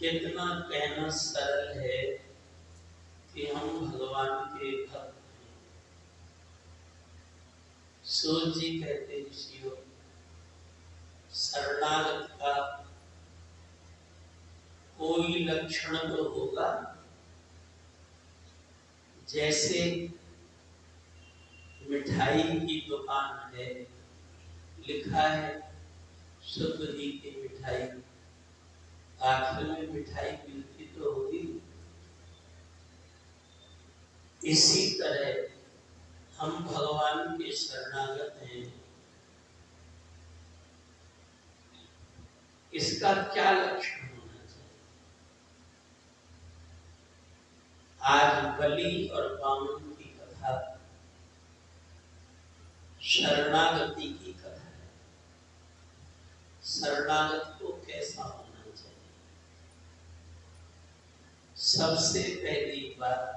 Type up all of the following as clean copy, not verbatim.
कितना कहना सरल है कि हम भगवान के भक्त हैं। सूत जी कहते ऋषियों, शरणागत का कोई लक्षण तो होगा, जैसे मिठाई की दुकान है, लिखा है शुद्ध घी की मिठाई, आखिर में मिठाई मिलती तो होगी। इसी तरह हम भगवान के शरणागत हैं। इसका क्या लक्षण होना चाहिए? आज बलि और बामन की कथा शरणागति की कथा है। शरणागत को कैसा होना चाहिए? सबसे पहली बात,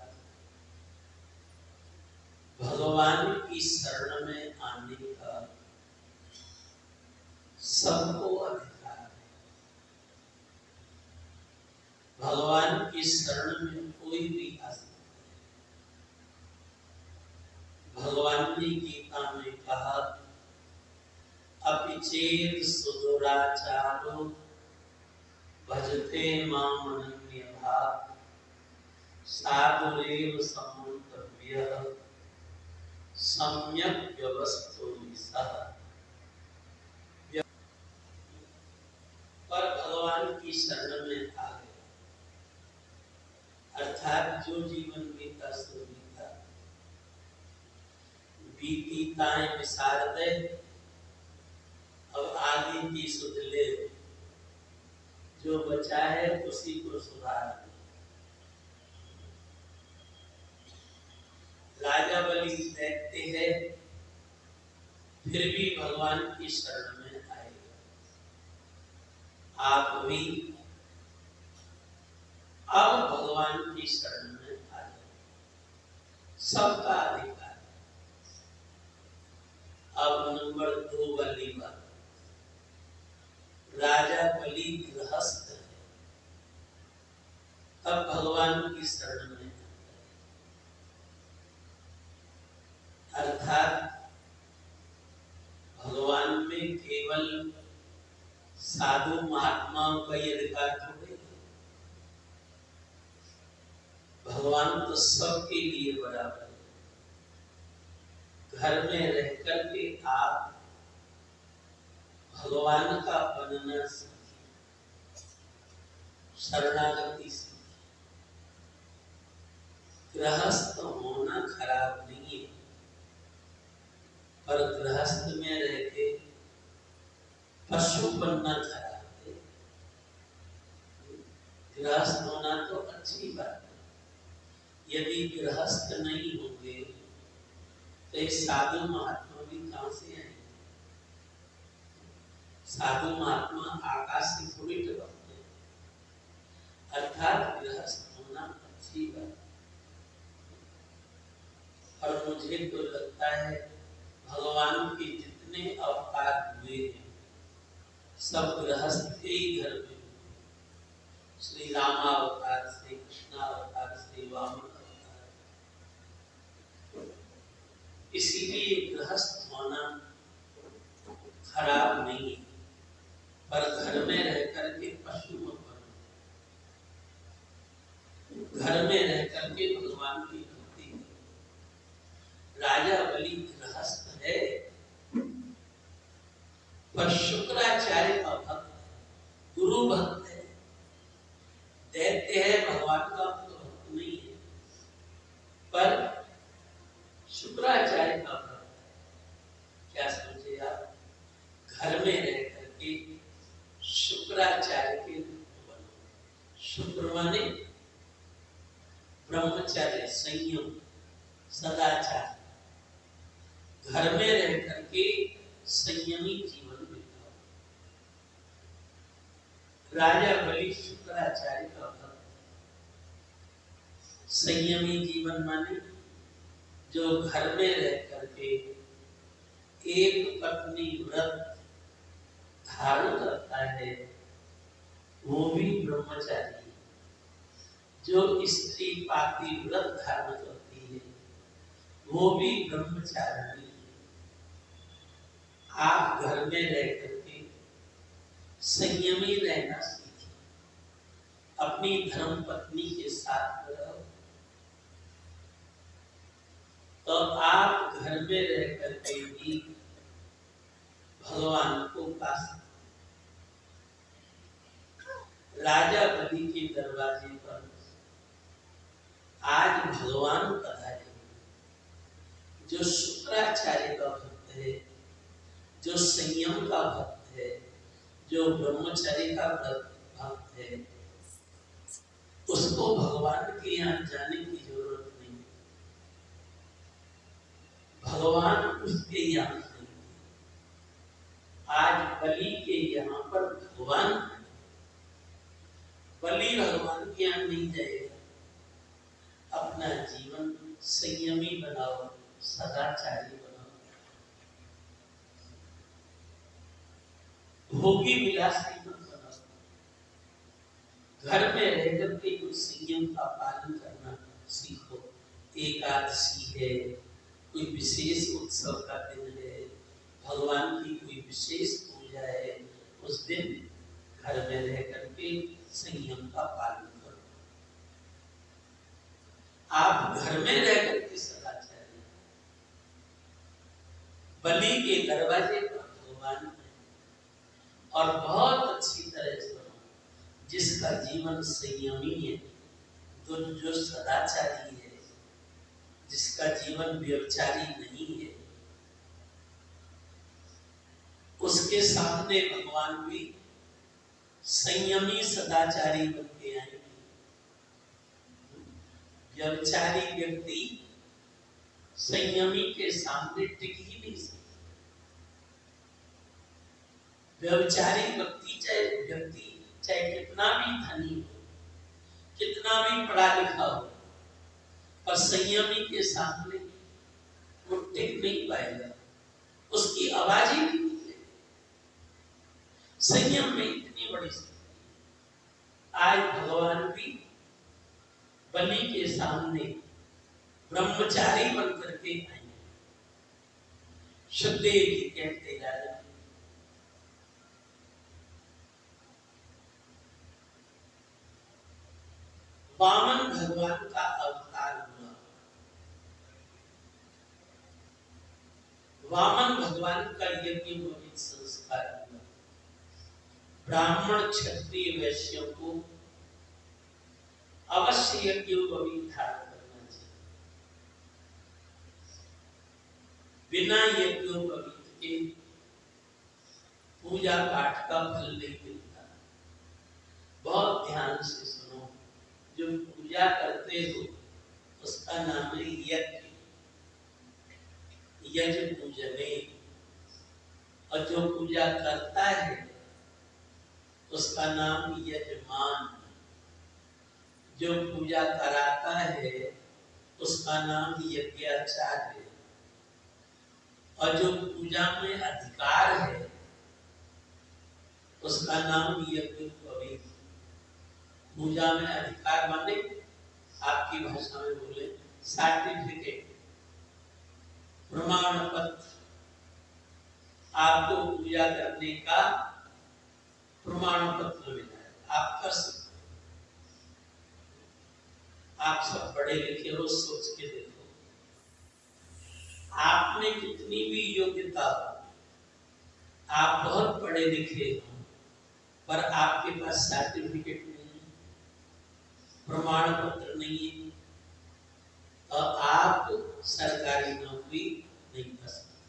भगवान की शरण में आने का सबको अधिकार है। भगवान की शरण में कोई भी आ सकता है। भगवान ने गीता में कहा, अपिचेत सुदुराचारो भजते माम अनन्यभाक् साधुरेव समन्तव्यः सम्यक व्यवस्थो सह। पर भगवान की शरण में आ गए, अर्थात जो जीवन बीता सो बीता, बीती ताए विसार दे, अब आगे की सुध ले, जो बचा है उसी को सुधार दे। राजा बलि देखते हैं, फिर भी भगवान की शरण में आए। आप भी अब भगवान की शरण में सबका अधिकार। अब नंबर 2 वाली बात, राजा बलि गृहस्थ है, अब भगवान की शरण में, अर्थात भगवान में केवल साधु महात्माओं का ये अधिकार थोड़े, भगवान तो सबके लिए बराबर है। घर में रह करके आप भगवान का बनना सीखिए, शरणागति सीखिए। गृहस्थ होना खराब नहीं है, पर गृहस्थ में रह के पशु बनना खराब है। गृहस्थ होना तो अच्छी बात है। यदि गृहस्थ नहीं होंगे तो एक साधु महात्मा भी कहां से आएंगे? साधु महात्मा आकाश से थोड़ी टपकते हैं। अर्थात गृहस्थ होना अच्छी बात। और मुझे तो लगता है भगवान के जितने अवतार हुए हैं सब गृहस्थ के ही घर में। श्री राम अवतार, श्री कृष्ण अवतार, श्री वामन अवतार। इसीलिए गृहस्थ होना खराब नहीं है, पर घर में रह करके पशु मत बनो। घर में रह करके भगवान की भक्ति करो। राजा बलि गृहस्थ है, पर शुक्राचार्य का भक्त, गुरु भक्त है। दैत्य है, भगवान का भक्त नहीं है, पर शुक्राचार्य का भक्त। क्या समझे आप? घर में रह करके शुक्राचार्य के बनो। शुक्र माने ब्रह्मचर्य, संयम, सदाचार। घर में रह करके संयमी जीवन बिताओ। राजा बलि शुक्राचार्य का भक्त। संयमी जीवन माने जो घर में रह करके एक पत्नी व्रत धारण करता है वो भी ब्रह्मचारी। जो स्त्री पाती व्रत धारण करती है वो भी ब्रह्मचारी। आप घर में रह करके संयमी रहना सीखिए, अपनी धर्म पत्नी के साथ रहो। तो आप घर में रह करके भी भगवान को पा सकते। राजा बलि के दरवाजे पर आज भगवान पधारे। जो शुक्राचार्य का भक्त है, जो संयम का भक्त है, जो ब्रह्मचर्य का भक्त है, उसको भगवान के यहाँ जाने की जरूरत नहीं। भगवान उसके यहाँ नहीं। आज बलि के यहाँ पर भगवान, बलि भगवान के यहाँ नहीं जाएगा। अपना जीवन संयमी बनाओ, सदाचारी बनाओ, भोगी विलासी मत बनाओ। घर में रहकर के कुछ संयम का पालन करना सीखो। एकादशी है, कोई विशेष उत्सव का दिन है, भगवान की कोई विशेष पूजा है, उस दिन घर में रह करके संयम का पालन करो। आप घर में रह करके सदाचारी। बलि के दरवाजे पर भगवान है और बहुत अच्छी तरह से जिसका जीवन संयमी है, जो सदाचारी है, जिसका जीवन व्यभिचारी नहीं है, उसके सामने भगवान भी संयमी सदाचारी बन के आएंगे। व्यभिचारी व्यक्ति संयमी के सामने टिक ही नहीं सकता। व्यभिचारी व्यक्ति चाहे कितना भी धनी हो, कितना भी पढ़ा लिखा हो, पर संयमी के सामने वो टिक नहीं पाएगा, उसकी आवाज ही नहीं निकलेगी। संयम में इतनी बड़ी शक्ति। आज भगवान भी बलि के सामने ब्रह्मचारी बन करके आए। सुखदेव जी कहते राजा, वामन भगवान का अवतार हुआ। वामन भगवान का यज्ञोपवीत संस्कार हुआ। ब्राह्मण क्षत्रिय वैश्यों को अवश्य यज्ञोपवीत धारण करना चाहिए। बिना यज्ञोपवीत के पूजा पाठ का फल नहीं मिलता। बहुत ध्यान से सुनो, जो पूजा करते हो उसका नाम है यज्ञ, यज्ञ पूजने। और जो पूजा करता है उसका नाम यजमान। जो पूजा कराता है उसका नाम यज्ञाचार्य। और जो पूजा में अधिकार है उसका नाम यज्ञोपवीत। पूजा में अधिकार माने आपकी भाषा में बोले सर्टिफिकेट, प्रमाण पत्र। आपको पूजा करने का प्रमाण पत्र मिला है, आप कर सकते। आप सब पढ़े लिखे हो, सोच के देखो, आप में कितनी भी योग्यता हो, आप बहुत पढ़े लिखे हो, पर आपके पास सर्टिफिकेट नहीं है, प्रमाण पत्र नहीं है, और आप सरकारी नौकरी नहीं कर सकते,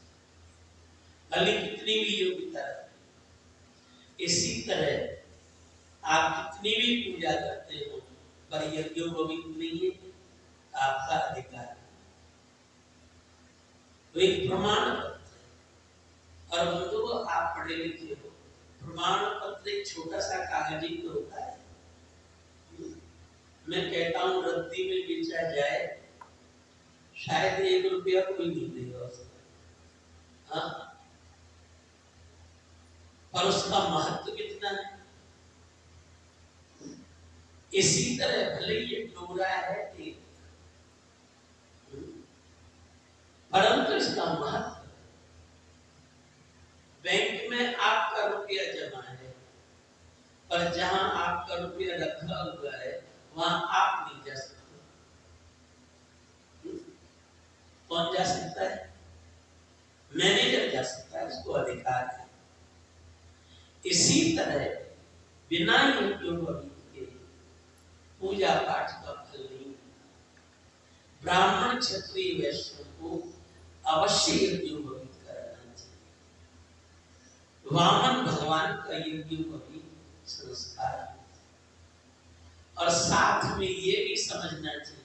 भले कितनी भी योग्यता है। इसी तरह आप कितनी भी पूजा करते हो, पर यज्ञोपवीत नहीं है, आपका अधिकार है। तो एक प्रमाण पत्र। और बंधुओं, आप पढ़े लिखे हो, प्रमाण पत्र एक छोटा सा कागज ही तो होता है। मैं कहता हूँ रद्दी में बेचा जाए, शायद 1 रुपया कोई नहीं देगा उसका, हाँ? पर उसका महत्व कितना है। इसी तरह भले ये डोरा है एक, परंतु इसका महत्व, बैंक में आपका रुपया जमा है, पर जहां आपका रुपया रखा हुआ है वहां आप नहीं जा सकते। कौन जा सकता है? मैनेजर जा सकता है, उसको अधिकार है। इसी तरह बिना यज्ञोपवीत के पूजा पाठ का फल नहीं मिलता। ब्राह्मण क्षत्रिय वैश्यों को अवश्य यज्ञोपवीत करना चाहिए। वामन भगवान का यज्ञोपवीत संस्कार है। और साथ में ये भी समझना चाहिए,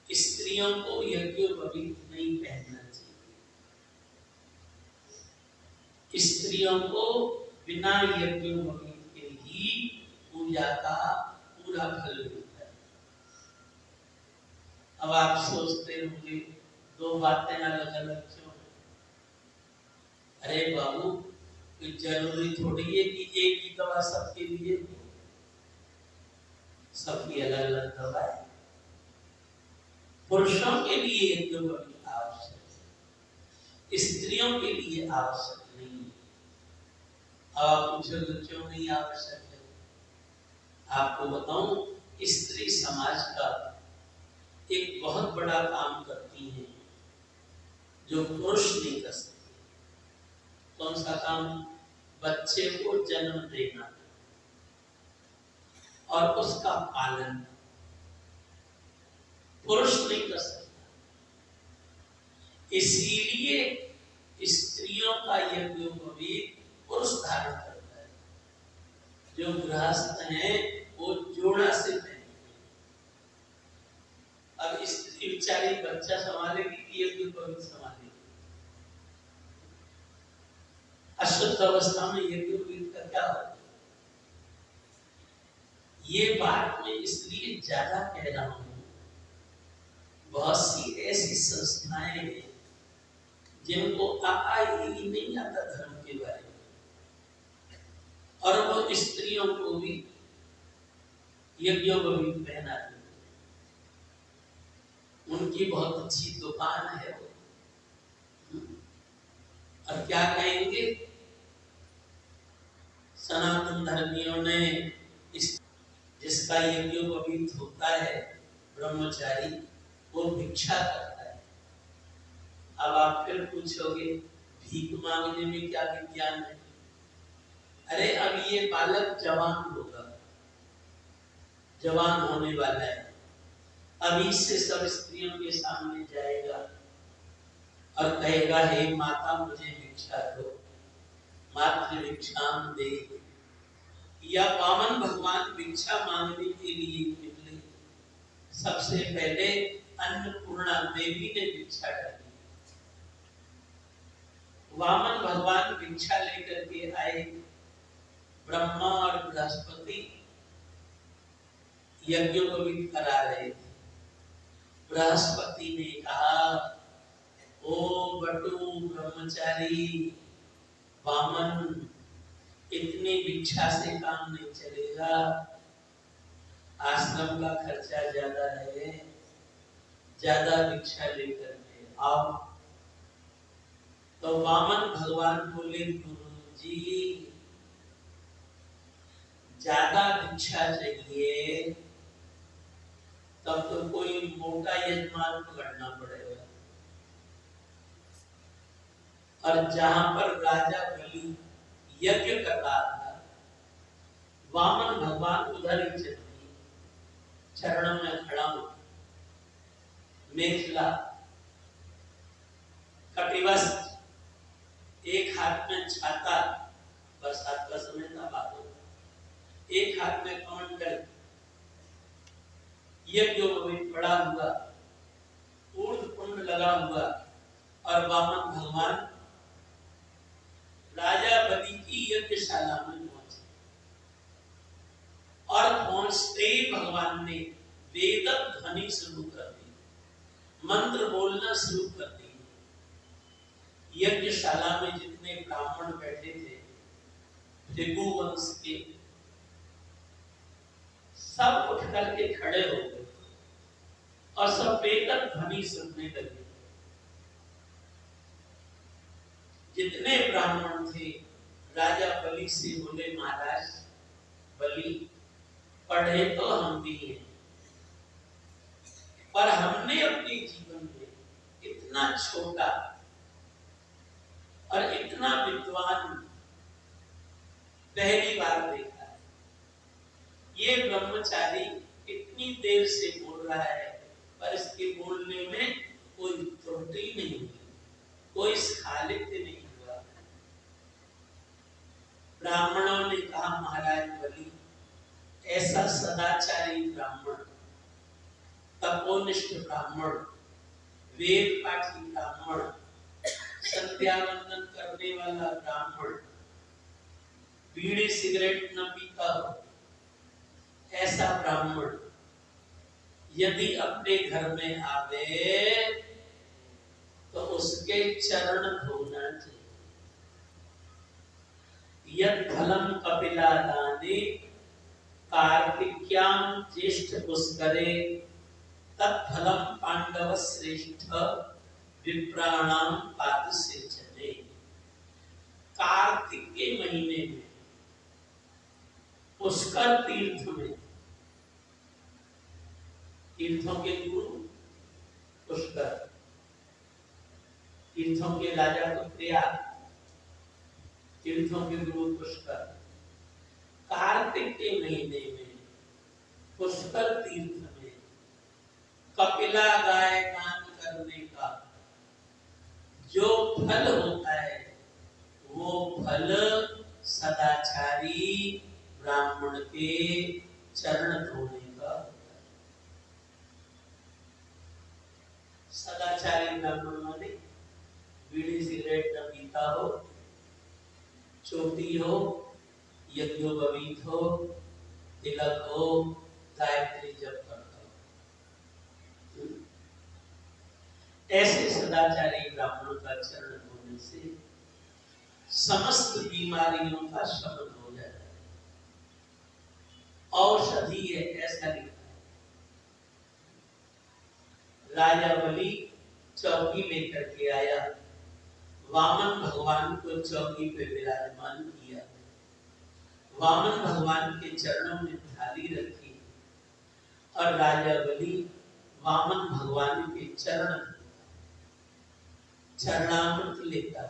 स्त्रियों को यज्ञोपवीत नहीं पहनना चाहिए। स्त्रियों को बिना यज्ञोपवीत के ही पूजा का पूरा फल मिलता है। अब आप सोचते होंगे 2 बातें अलग अलग क्यों है? अरे बाबू, कोई जरूरी थोड़ी है कि एक ही दवा सबके लिए हो, सबकी अलग अलग दवा है। पुरुषों के लिए यज्ञोपवीत आवश्यक है, स्त्रियों के लिए आवश्यक नहीं है। आप पूछोगे क्यों नहीं आवश्यक है? आपको बताऊं, स्त्री समाज का एक बहुत बड़ा काम करती है जो पुरुष नहीं कर सकते। कौन सा काम? बच्चे को जन्म देना और उसका पालन पुरुष नहीं कर सकता। इसीलिए स्त्रियों का यज्ञोपवीत पुरुष धारण करता है। जो गृहस्थ हैं वो जोड़ा से पहनते हैं। अब स्त्री बेचारी बच्चा संभालेगी कि यज्ञोपवीत संभालेगी? अशुद्ध अवस्था में यज्ञोपवीत का क्या होता है? ये बात मैं इसलिए ज्यादा कह रहा हूं बहुत सी ऐसी संस्थाएं हैं जिनको ही नहीं आता धर्म के बारे में, और वो स्त्रियों को भी यज्ञोपवीत पहनाती हैं। उनकी बहुत अच्छी दुकान है वो। और क्या कहेंगे सनातन धर्मियों ने, इस जिसका यज्ञोपवीत होता है ब्रह्मचारी, वो भिक्षा करता है। अब आप फिर पूछोगे भीख मांगने में क्या विज्ञान है? अरे अब ये बालक जवान होगा, जवान होने वाला है, अभी से सब स्त्रियों के सामने जाएगा और कहेगा हे माता मुझे भिक्षा दो, मातृ भिक्षाम दे। या वामन भगवान भिक्षा मांगने के लिए निकले, सबसे पहले अन्नपूर्णा देवी ने भिक्षा डाली। वामन भगवान भिक्षा लेकर के आए, ब्रह्मा और बृहस्पति यज्ञोपवीत करा रहे थे। बृहस्पति ने कहा ओ बटू ब्रह्मचारी वामन, इतनी भिक्षा से काम नहीं चलेगा, आश्रम का खर्चा ज्यादा है, ज्यादा भिक्षा लेकर के आओ। तो वामन भगवान बोले गुरु जी ज्यादा भिक्षा चाहिए तब तो कोई मोटा यजमान पकड़ना पड़ेगा। और जहां पर राजा बलि यज्ञ कर रहा था, वामन भगवान उधर ही चल दिए, चरणों में खड़ा हो, मेखला कटिवस्त्र, एक हाथ में छाता, बरसात का समय था बातों, एक हाथ में कमंडल, यज्ञोपवीत पड़ा हुआ, ऊर्ध्व कुंड लगा हुआ, और वामन भगवान राजा बलि की यज्ञशाला में पहुंचे। और पहुंचते ही भगवान ने वेद ध्वनि शुरू कर दी, मंत्र बोलना शुरू कर दी। यज्ञशाला में जितने ब्राह्मण बैठे थे भृगु वंश के, सब उठ करके खड़े हो गए और सब वेद ध्वनि सुनने लगे। जितने ब्राह्मण थे राजा बलि से बोले महाराज बलि, पढ़े तो हम भी हैं, पर हमने अपने जीवन में इतना छोटा और इतना विद्वान पहली बार देखा है। ये ब्रह्मचारी इतनी देर से बोल रहा है, पर इसके बोलने में कोई त्रुटि नहीं हुई, कोई स्खालित्य नहीं हुआ। ब्राह्मणों ने कहा महाराज बलि, ऐसा सदाचारी ब्राह्मण, तपोनिष्ठ ब्राह्मण, वेद पाठी ब्राह्मण, संध्या वंदन करने वाला ब्राह्मण, बीड़ी सिगरेट न पीता हो, ऐसा ब्राह्मण यदि अपने घर में आवे तो उसके चरण धोना चाहिए। यद फलम कपिला दाने कार्तिक्याम ज्येष्ठ पुष्करे तत्फलम पांडव श्रेष्ठ विप्राणाम पाद से चले। कार्तिक के महीने में पुष्कर तीर्थ में, तीर्थों के गुरु पुष्कर, तीर्थों के राजा तो प्रयाग, तीर्थों के गुरु पुष्कर। कार्तिक के महीने में पुष्कर तीर्थ में कपिला गाय दान करने का जो फल होता है, वो फल सदाचारी ब्राह्मण के चरण धोने का होता है। सदाचारी ब्राह्मण माने बीड़ी सिगरेट न पीता हो, चोटी हो, यज्ञोपवीत हो, तिलक हो, गायत्री जप करता हो। ऐसे सदाचारी ब्राह्मणों का चरण धोने से समस्त बीमारियों का शमन हो जाता है। औषधि है, ऐसा लिखा है। राजा बलि चौकी लेकर के आया, वामन भगवान को चौकी पे विराजमान किया, वामन भगवान के चरणों में थाली रखी और राजा बलि वामन भगवान के चरणामृत लेता,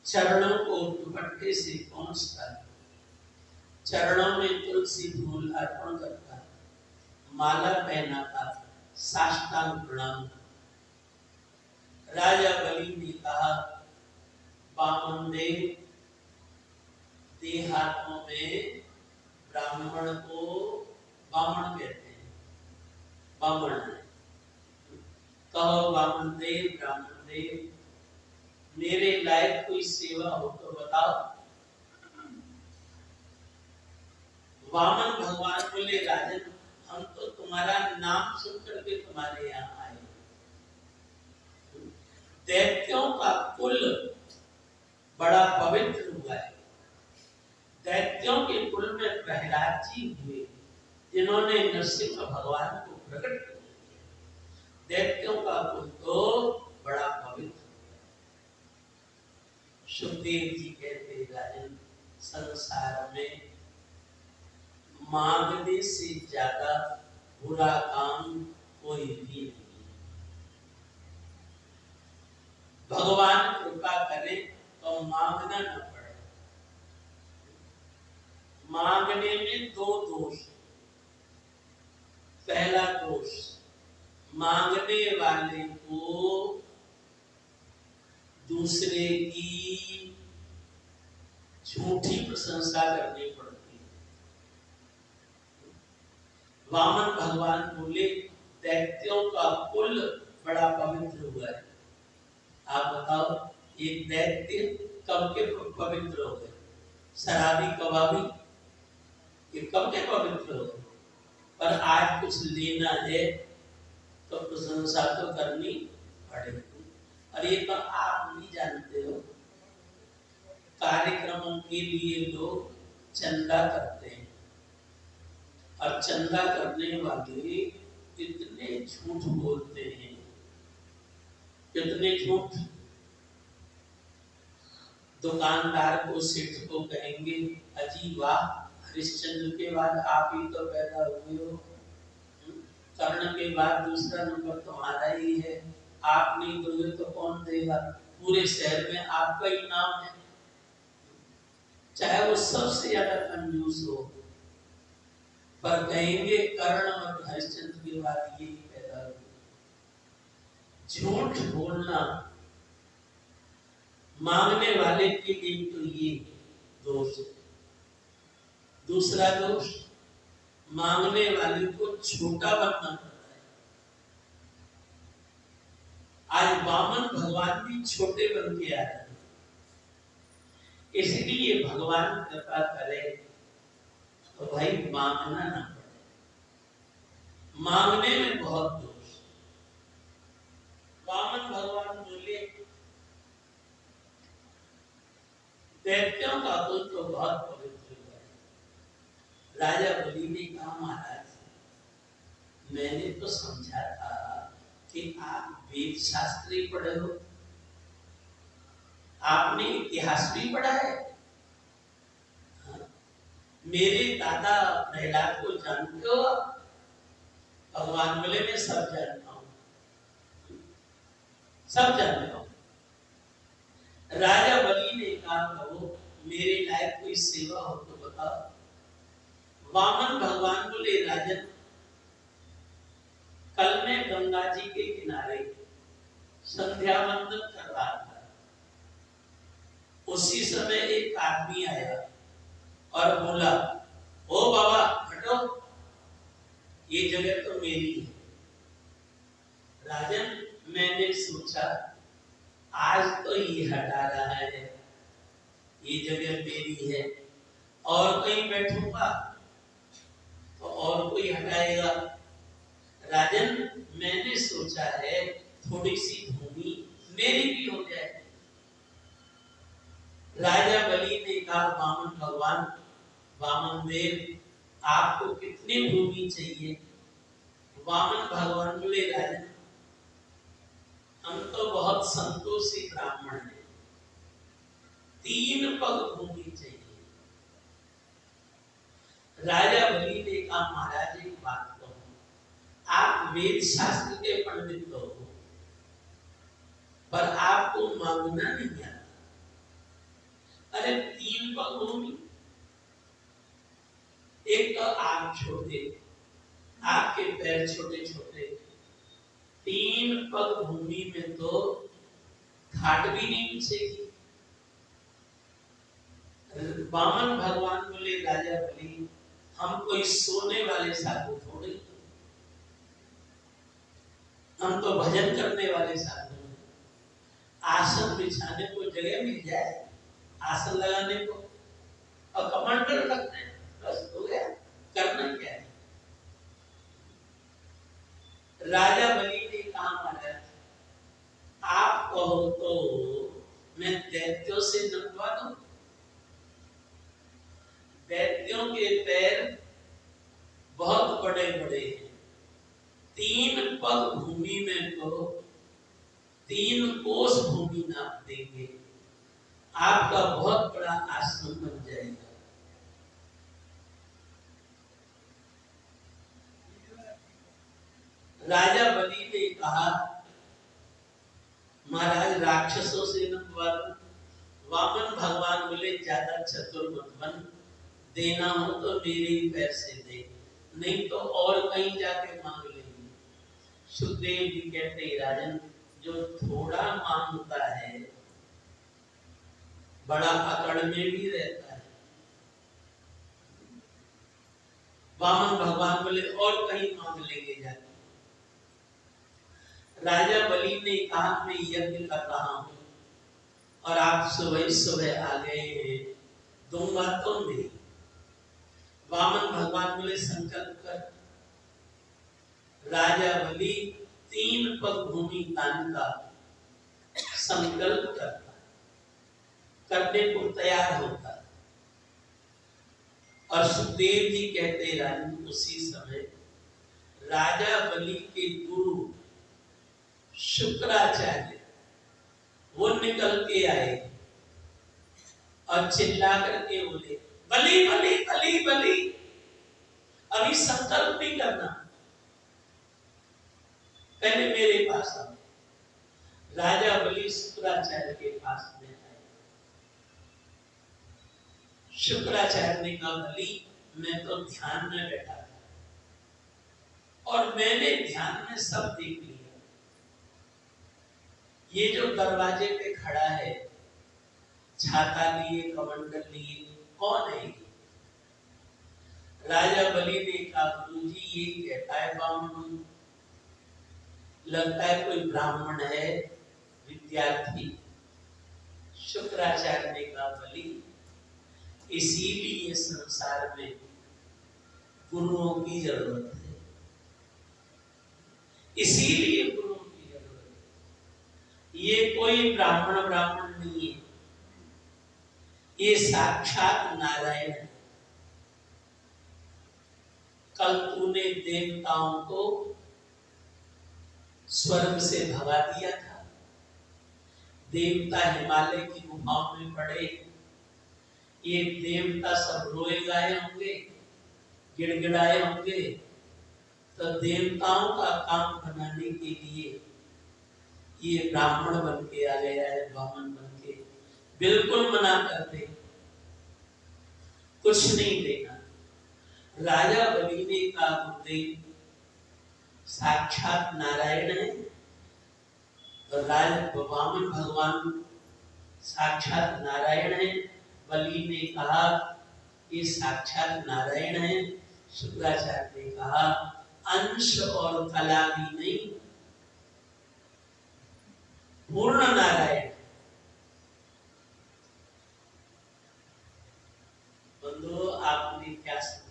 चरणों को दुपट्टे से पहुंचता, चरणों में तुलसी फूल अर्पण करता, माला पहनाता, साष्टांग प्रणाम। राजा बलि ने कहा, वामन देव, देहातों में ब्राह्मण को बामण कहते हैं, बामण है। कहो वामन देव, ब्राह्मण देव, मेरे लायक कोई सेवा हो तो बताओ। वामन भगवान बोले, राजन, हम तो तुम्हारा नाम सुन करके तुम्हारे यहाँ आए। दैत्यों का कुल बड़ा पवित्र हुआ है। दैत्यों के कुल में प्रहलाद जी हुए, जिन्होंने नरसिंह भगवान को प्रकट कर दिया। दैत्यों का कुल तो बड़ा पवित्र। सुखदेव जी कहते, राजन, संसार में मांगने से ज्यादा बुरा काम कोई भी नहीं। भगवान कृपा करे तो मांगना न पड़े। मांगने में दो दोष। पहला दोष, मांगने वाले को दूसरे की झूठी प्रशंसा करनी पड़ती है। वामन भगवान बोले, दैत्यों का कुल बड़ा पवित्र हुआ है। आप बताओ, एक दैत्य कब के पवित्र हो गए? शराबी कबाबी ये कब के पवित्र हो गए? पर आज कुछ लेना है तो प्रशंसा तो करनी पड़ेगी। और ये तो आप नहीं जानते हो, कार्यक्रमों के लिए लोग चंदा करते हैं, और चंदा करने वाले इतने झूठ बोलते हैं, कितने झूठ। दुकानदार को, सेठ को कहेंगे, अजी वाह, हरिश्चंद्र के बाद आप ही तो पैदा हुए हो, कर्ण के बाद दूसरा नंबर तुम्हारा ही है, आप नहीं दोगे तो कौन देगा? पूरे शहर में आपका ही नाम है। चाहे वो सबसे ज्यादा कंजूस हो, पर कहेंगे कर्ण और हरिश्चंद्र के बाद ये पैदा हुए। झूठ बोलना मांगने वाले के लिए तो ये दोष है। दूसरा दोष, मांगने वाले को छोटा बनना पड़ता है। आज वामन भगवान भी छोटे बन के आ रहे हैं, इसलिए भगवान कृपा करे तो भाई मांगना ना पड़े। मांगने में बहुत दोष। वामन भगवान बोले, दैत्यों का कुल तो बहुत पवित्र है। राजा बलि ने कहा, महाराज, मैंने तो समझा था कि आप वेद शास्त्री पढ़े हो, आपने इतिहास भी पढ़ा है। मेरे दादा प्रहलाद को जानते हो? भगवान बोले, मैं सब जानता हूं, सब जानता हूं। राजा बलि ने कहा, कहो मेरे लायक कोई सेवा हो तो बताओ। वामन भगवान बोले, राजन, कल मैं गंगा जी के किनारे संध्या वंदन कर रहा था। उसी समय एक आदमी आया और बोला, ओ बाबा हटो, ये जगह तो मेरी है। राजन, मैंने सोचा आज तो ये हटा रहा है, ये जगह मेरी है, और कहीं बैठूंगा तो और कोई हटाएगा। राजन, मैंने सोचा है थोड़ी सी भूमि मेरी भी हो जाए। राजा बलि ने कहा वामन भगवान, वामन देव आपको कितनी भूमि चाहिए? वामन भगवान बोले राजन हम तो बहुत संतोषी ब्राह्मण हैं, 3 पग भूमि चाहिए। राजा बलि ने कहा महाराज एक बात कहूं, आप वेद शास्त्र के पंडित तो हो पर आपको मांगना नहीं आता। अरे 3 पग भूमि, एक तो आप छोटे, आपके पैर छोटे छोटे, 3 पग भूमि में तो खाट भी नहीं मिलेगी। वामन भगवान बोले राजा बलि हम कोई सोने वाले साधु थोड़े, हम तो भजन करने वाले साधु हैं। आसन बिछाने को जगह मिल जाए, आसन लगाने को और कमांडर लगते हैं, बस हो गया। करना क्या है? राजा बलि ने कहा महाराज आप कहो तो मैं दैत्यों से नपवा दूं। दैत्यों के पैर बहुत बड़े बड़े हैं, 3 पग भूमि में तो 3 कोस भूमि नाप देंगे, आपका बहुत बड़ा आश्रम बन जाएगा। राजा बलि ने कहा महाराज राक्षसों से नपवा दूं। वामन भगवान बोले ज्यादा चतुर मत बन, देना हो तो मेरे ही पैसे दे, नहीं तो और कहीं जाके मांग लेंगे। सुखदेव जी कहते हैं राजन जो थोड़ा मांगता है बड़ा अकड़ में भी रहता है। वामन भगवान बोले और कहीं मांग लेंगे जाके। राजा बलि ने कहा मैं यज्ञ कर रहा हूं और आप सुबह सुबह आ गए हैं, दूंगा तो नहीं। वामन भगवान बोले संकल्प कर। राजा बलि 3 पग भूमि दान का संकल्प करता, करने को तैयार होता। और सुखदेव जी कहते राजन उसी समय राजा बलि के गुरु शुक्राचार्य वो निकल के आए और चिल्ला करके बोले बलि बलि बलि बलि, अभी संकल्प नहीं करना, पहले मेरे पास आओ। राजा बलि शुक्राचार्य के पास में आए। शुक्राचार्य ने कहा बलि मैं तो ध्यान में बैठा था और मैंने ध्यान में सब देख लिया, ये जो दरवाजे पे खड़ा है छाता लिए कमंडल लिए कौन है? राजा बलि ने कहा गुरुजी ये कहता है बामन, लगता है कोई ब्राह्मण है विद्यार्थी। शुक्राचार्य ने कहा बलि इसीलिए संसार में गुरुओं की जरूरत है, इसीलिए गुरुओं की जरूरत है। ये कोई ब्राह्मण ब्राह्मण नहीं है, ये साक्षात नारायण है। कल तूने देवताओं को स्वर्ग से भगा दिया था, देवता हिमालय की गुफाओं में पड़े, ये देवता सब रोए गाए होंगे, गिड़गिड़ाए होंगे, तो देवताओं का काम बनाने के लिए ये ब्राह्मण बन के आ गया है, ब्राह्मण बन के। बिल्कुल मना कर दे, कुछ नहीं देना। राजा बलि ने कहा गुरुदेव साक्षात नारायण है, तो वामन भगवान साक्षात नारायण है। बलि ने कहा ये साक्षात नारायण है। शुक्राचार्य ने कहा अंश और कला भी नहीं, पूर्ण नारायण। बंधु आपने क्या समझा?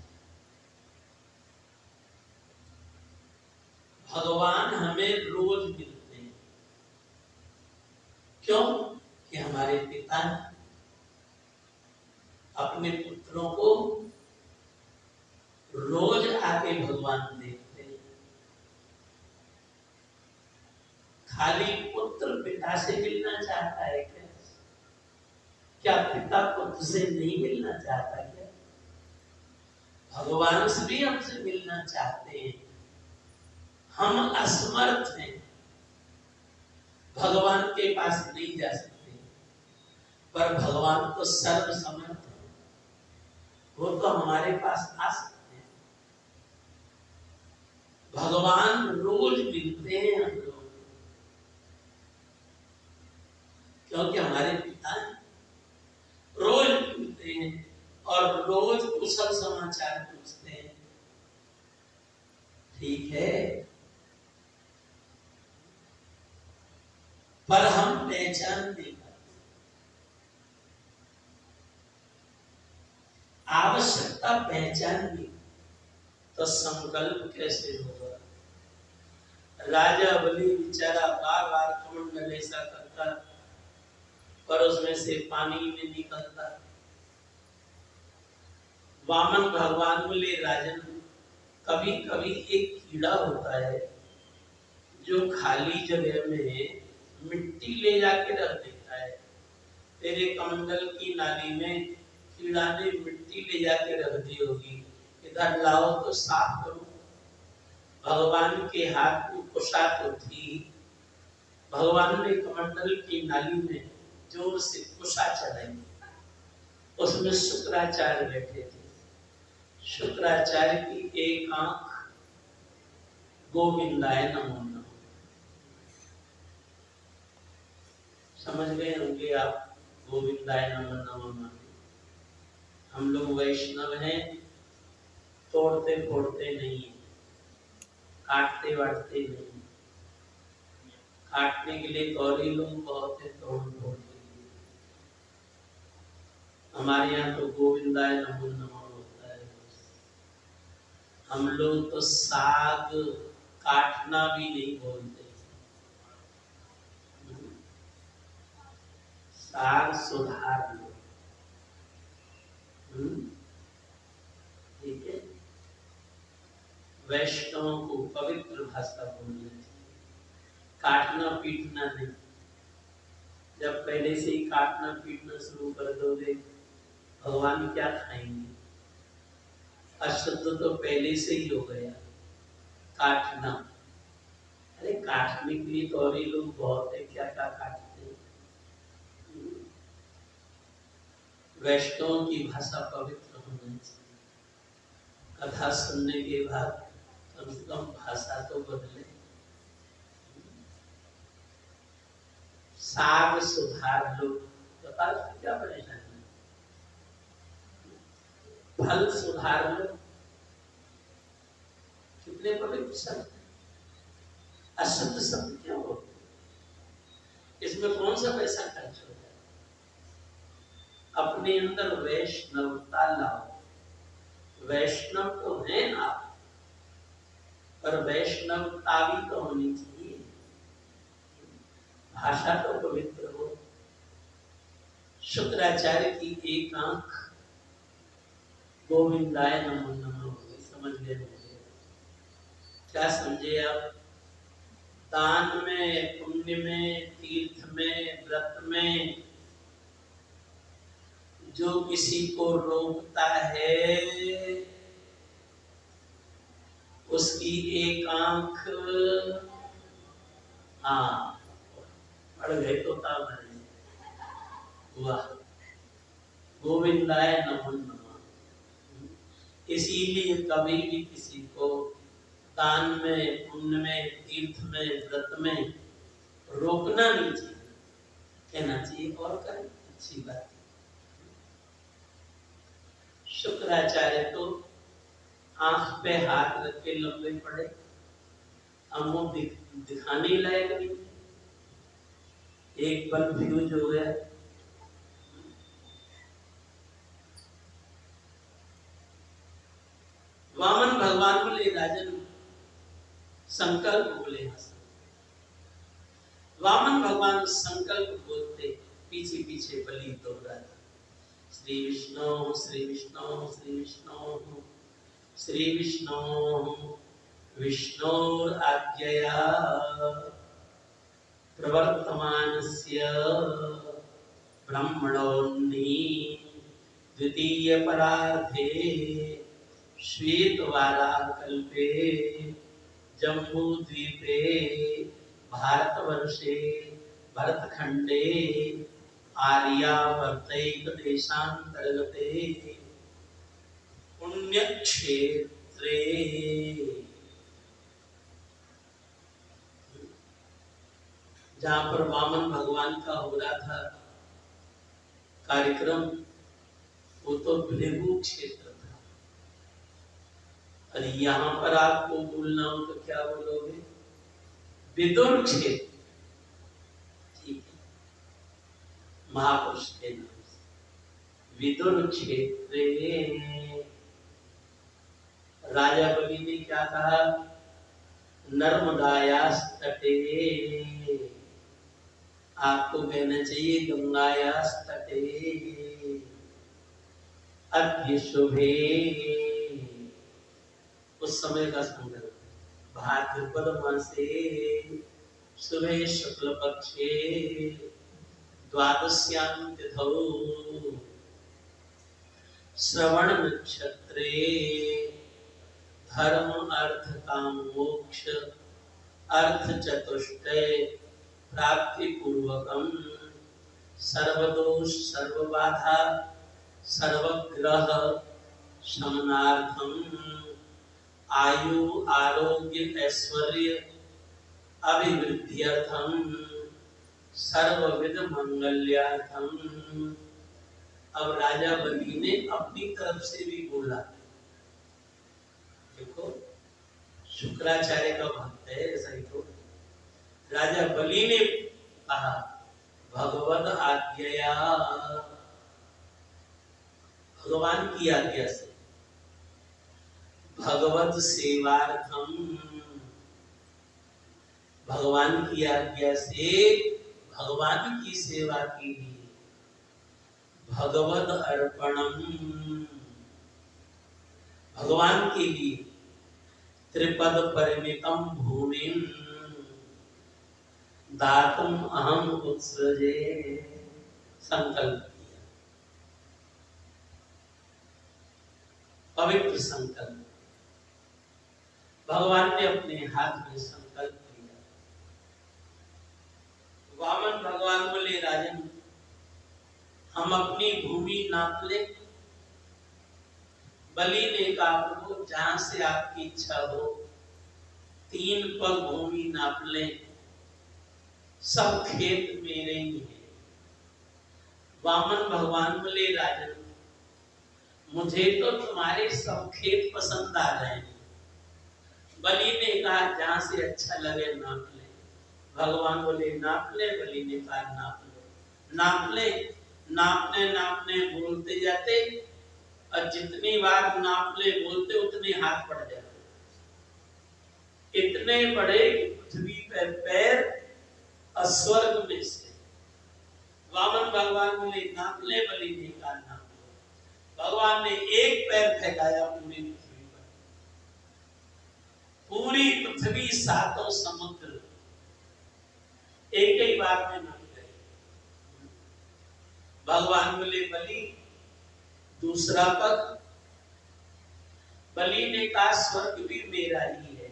भगवान हमें रोज मिलते हैं। क्यों? कि हमारे पिता अपने पुत्रों को रोज आके भगवान देखते हैं। खाली पुत्र पिता से मिलना चाहता है क्या? क्या पिता पुत्र से नहीं मिलना चाहता क्या? भगवान से भी हमसे मिलना चाहते हैं। हम असमर्थ हैं, भगवान के पास नहीं जा सकते, पर भगवान तो सर्वसमर्थ है, वो तो हमारे पास आ सकते हैं। भगवान रोज मिलते हैं हम लोग, क्योंकि हमारे पिता रोज मिलते हैं और रोज कुशल समाचार पूछते हैं। ठीक है, पर हम पहचान नहीं पाते। आवश्यकता पहचान नहीं तो संकल्प कैसे होगा? राजा बलि बेचारा बार बार कमंडल ऐसा करता, पर उसमें से पानी में निकलता। वामन भगवान बोले, राजन कभी कभी एक कीड़ा होता है जो खाली जगह में मिट्टी ले जाके रख देता है। तेरे कमंडल की नाली में कीड़ा ने मिट्टी ले जाके रख दी होगी, इधर लाओ तो साफ करो। भगवान के हाथ में कुशा तो थी, भगवान ने कमंडल की नाली में जोर से कुशा चलाई, उसमें शुक्राचार्य बैठे थे। शुक्राचार्य की एक आंख गोविंदाय नमो नमः। समझ गए होंगे आप गोविंदाय नमो नमः? हम लोग वैष्णव हैं, तोड़ते फोड़ते नहीं, काटते वाटते नहीं। काटने के लिए गौरी लोग बहुत है, तोड़ फोड़ के लिए। हमारे यहाँ तो गोविंदाय नमो नमः होता है। हम लोग तो साग काटना भी नहीं बोलते, साग सुधार लो। ठीक है, वैष्णवों को पवित्र भाषा बोलनी चाहिए, काटना पीटना नहीं। जब पहले से ही काटना पीटना शुरू कर दोगे, भगवान क्या खाएंगे? अशुद्ध तो पहले से ही हो गया। काटना, अरे काटने के लिए तो और ही लोग बहुत है, क्या क्या काटते हैं। वैष्णव की भाषा पवित्र होनी चाहिए। कथा सुनने के बाद कम से कम भाषा तो बदले। साग सुधार लो, बता क्या परेशानी? फल सुधार लो, कितने पवित्र शब्द, अशुद्ध शब्द क्यों होते? इसमें कौन सा पैसा खर्च हो जाए? अपने अंदर वैष्णवता लाओ। वैष्णव तो है आप, पर वैष्णवता भी तो होनी चाहिए। भाषा तो पवित्र हो। शुक्राचार्य की एक आंख गोविंदाय नमो नमः होगी। समझ गए? क्या समझे आप? दान में, पुण्य में, तीर्थ में, व्रत में जो किसी को रोकता है, उसकी एक आंख, हाँ पढ़ गए तो वाह, गोविंदाय नमो नमः। इसीलिए कभी भी किसी को दान में, पुण्य में, तीर्थ में, व्रत में रोकना नहीं चाहिए, कहना चाहिए और करें, अच्छी बात। शुक्राचार्य तो आंख पे हाथ रख के लंबे पड़े, अब वो दिखाने लायक नहीं, एक बल्ब फ्यूज हो गया। वामन भगवान बोले, राजन संकल्प बोले यहाँ से। वामन भगवान संकल्प बोलते, पीछे पीछे बलि दौड़ रहा था। श्री विष्णु श्री विष्णु श्री विष्णु श्री विष्णु विष्णोर आज्ञया प्रवर्तमानस्य ब्रह्मणोन्नी द्वितीय परार्धे श्वेतवाराकल्पे जम्बूद्वीपे भारतवर्षे भरतखंडे आर्यावर्तैक देशांतर्गते पुण्यक्षेत्रे, जहाँ पर वामन भगवान का हो रहा था कार्यक्रम, वो तो भृगु क्षेत्र था। और यहाँ पर आपको बोलना हो तो क्या बोलोगे? विदुर क्षेत्र। ठीक है, महापुरुष के नाम से विदुर क्षेत्र। राजा बलि ने क्या कहा? नर्मदायास तटे, आपको कहना चाहिए गंगायास तटे अद्य शुभे। उस समय का संदर्भ, भाद्रपद मासे सुबह शुक्ल पक्षे द्वादश्याम तिथौ श्रवण नक्षत्रे धर्म अर्थ काम मोक्ष अर्थ चतुष्टय प्राप्ति पूर्वकम सर्वदोष सर्वबाधा सर्वग्रह शमनार्थम आयु आरोग्य ऐश्वर्य अभिवृद्ध्यर्थम सर्वविध मंगल्यार्थम। अब राजा बलि ने अपनी तरफ से भी बोला। देखो, शुक्राचार्य का भक्त है, ऐसा ही तो राजा बलि ने कहा भगवद आज्ञया, भगवान की आज्ञा से, भगवत सेवार्थम, भगवान की आज्ञा से भगवान की सेवा के लिए, भगवद अर्पणम, भगवान के लिए त्रिपद परिमितम भूमिम दातुम अहम उत्सृजे, संकल्प किया, पवित्र संकल्प। भगवान ने अपने हाथ में संकल्प लिया। वामन भगवान बोले राजन, हम अपनी भूमि नाप ले। बलि ने कहा प्रभु, जहां से आपकी इच्छा हो 3 पग भूमि नाप ले, सब खेत मेरे ही है। वामन भगवान बोले राजन, मुझे तो तुम्हारे सब खेत पसंद आ रहे हैं। बलि ने कहा जहां से अच्छा लगे नाप ले। भगवान बोले नाप ले। बलि ने कहा नाप ले। नाप ले, नापने नापने बोलते जाते, और जितनी बार नाप ले बोलते उतने हाथ पड़ जाते, इतने बड़े पृथ्वी पर पैर और स्वर्ग में से। वामन भगवान बोले नाप ले। बलि ने कहा नाप ले। भगवान ने एक पैर फैलाया पूरी पृथ्वी पर, पूरी पृथ्वी 7 समुद्र एक ही बार में नाप गए। भगवान बोले बलि दूसरा पग। बलि ने कहा स्वर्ग भी मेरा ही है,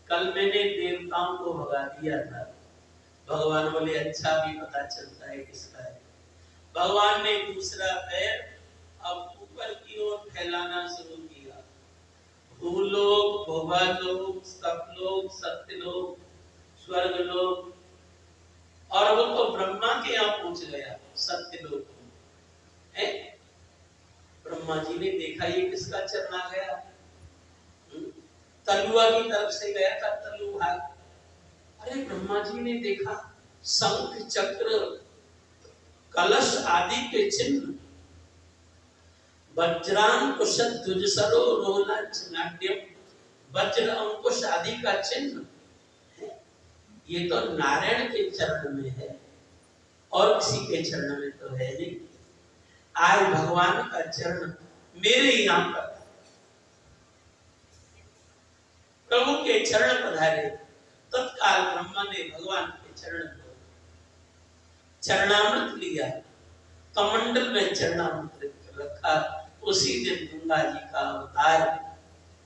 कल मैंने देवताओं को भगा दिया था। भगवान बोले अच्छा, भी पता चलता है किसका है। भगवान ने दूसरा पैर अब ऊपर की ओर फैलाना शुरू किया। भूलोक, भुवलोक, सतलोक, सत्यलोक, स्वर्गलोक, और वो तो ब्रह्मा के यहाँ पहुंच गया सत्यलोक में। ब्रह्मा जी ने देखा ये किसका चरण आ गया, तलुआ की तरफ से गया था तलुआ। अरे ब्रह्मा जी ने देखा शंख चक्र कलश आदि के चिन्ह, वज्रांकुश ध्वजसरो रोलांच नाट्यम वज्र अंकुश आदि का चिन्ह, ये तो नारायण के चरण में है और किसी के चरण में तो है नहीं। आज भगवान का चरण मेरे यहाँ पर, प्रभु के चरण पधारे, तत्काल ब्रह्मा ने भगवान के चरण को चरणामृत लिया, कमंडल में चरणामृत रखा। उसी दिन गंगा जी का अवतार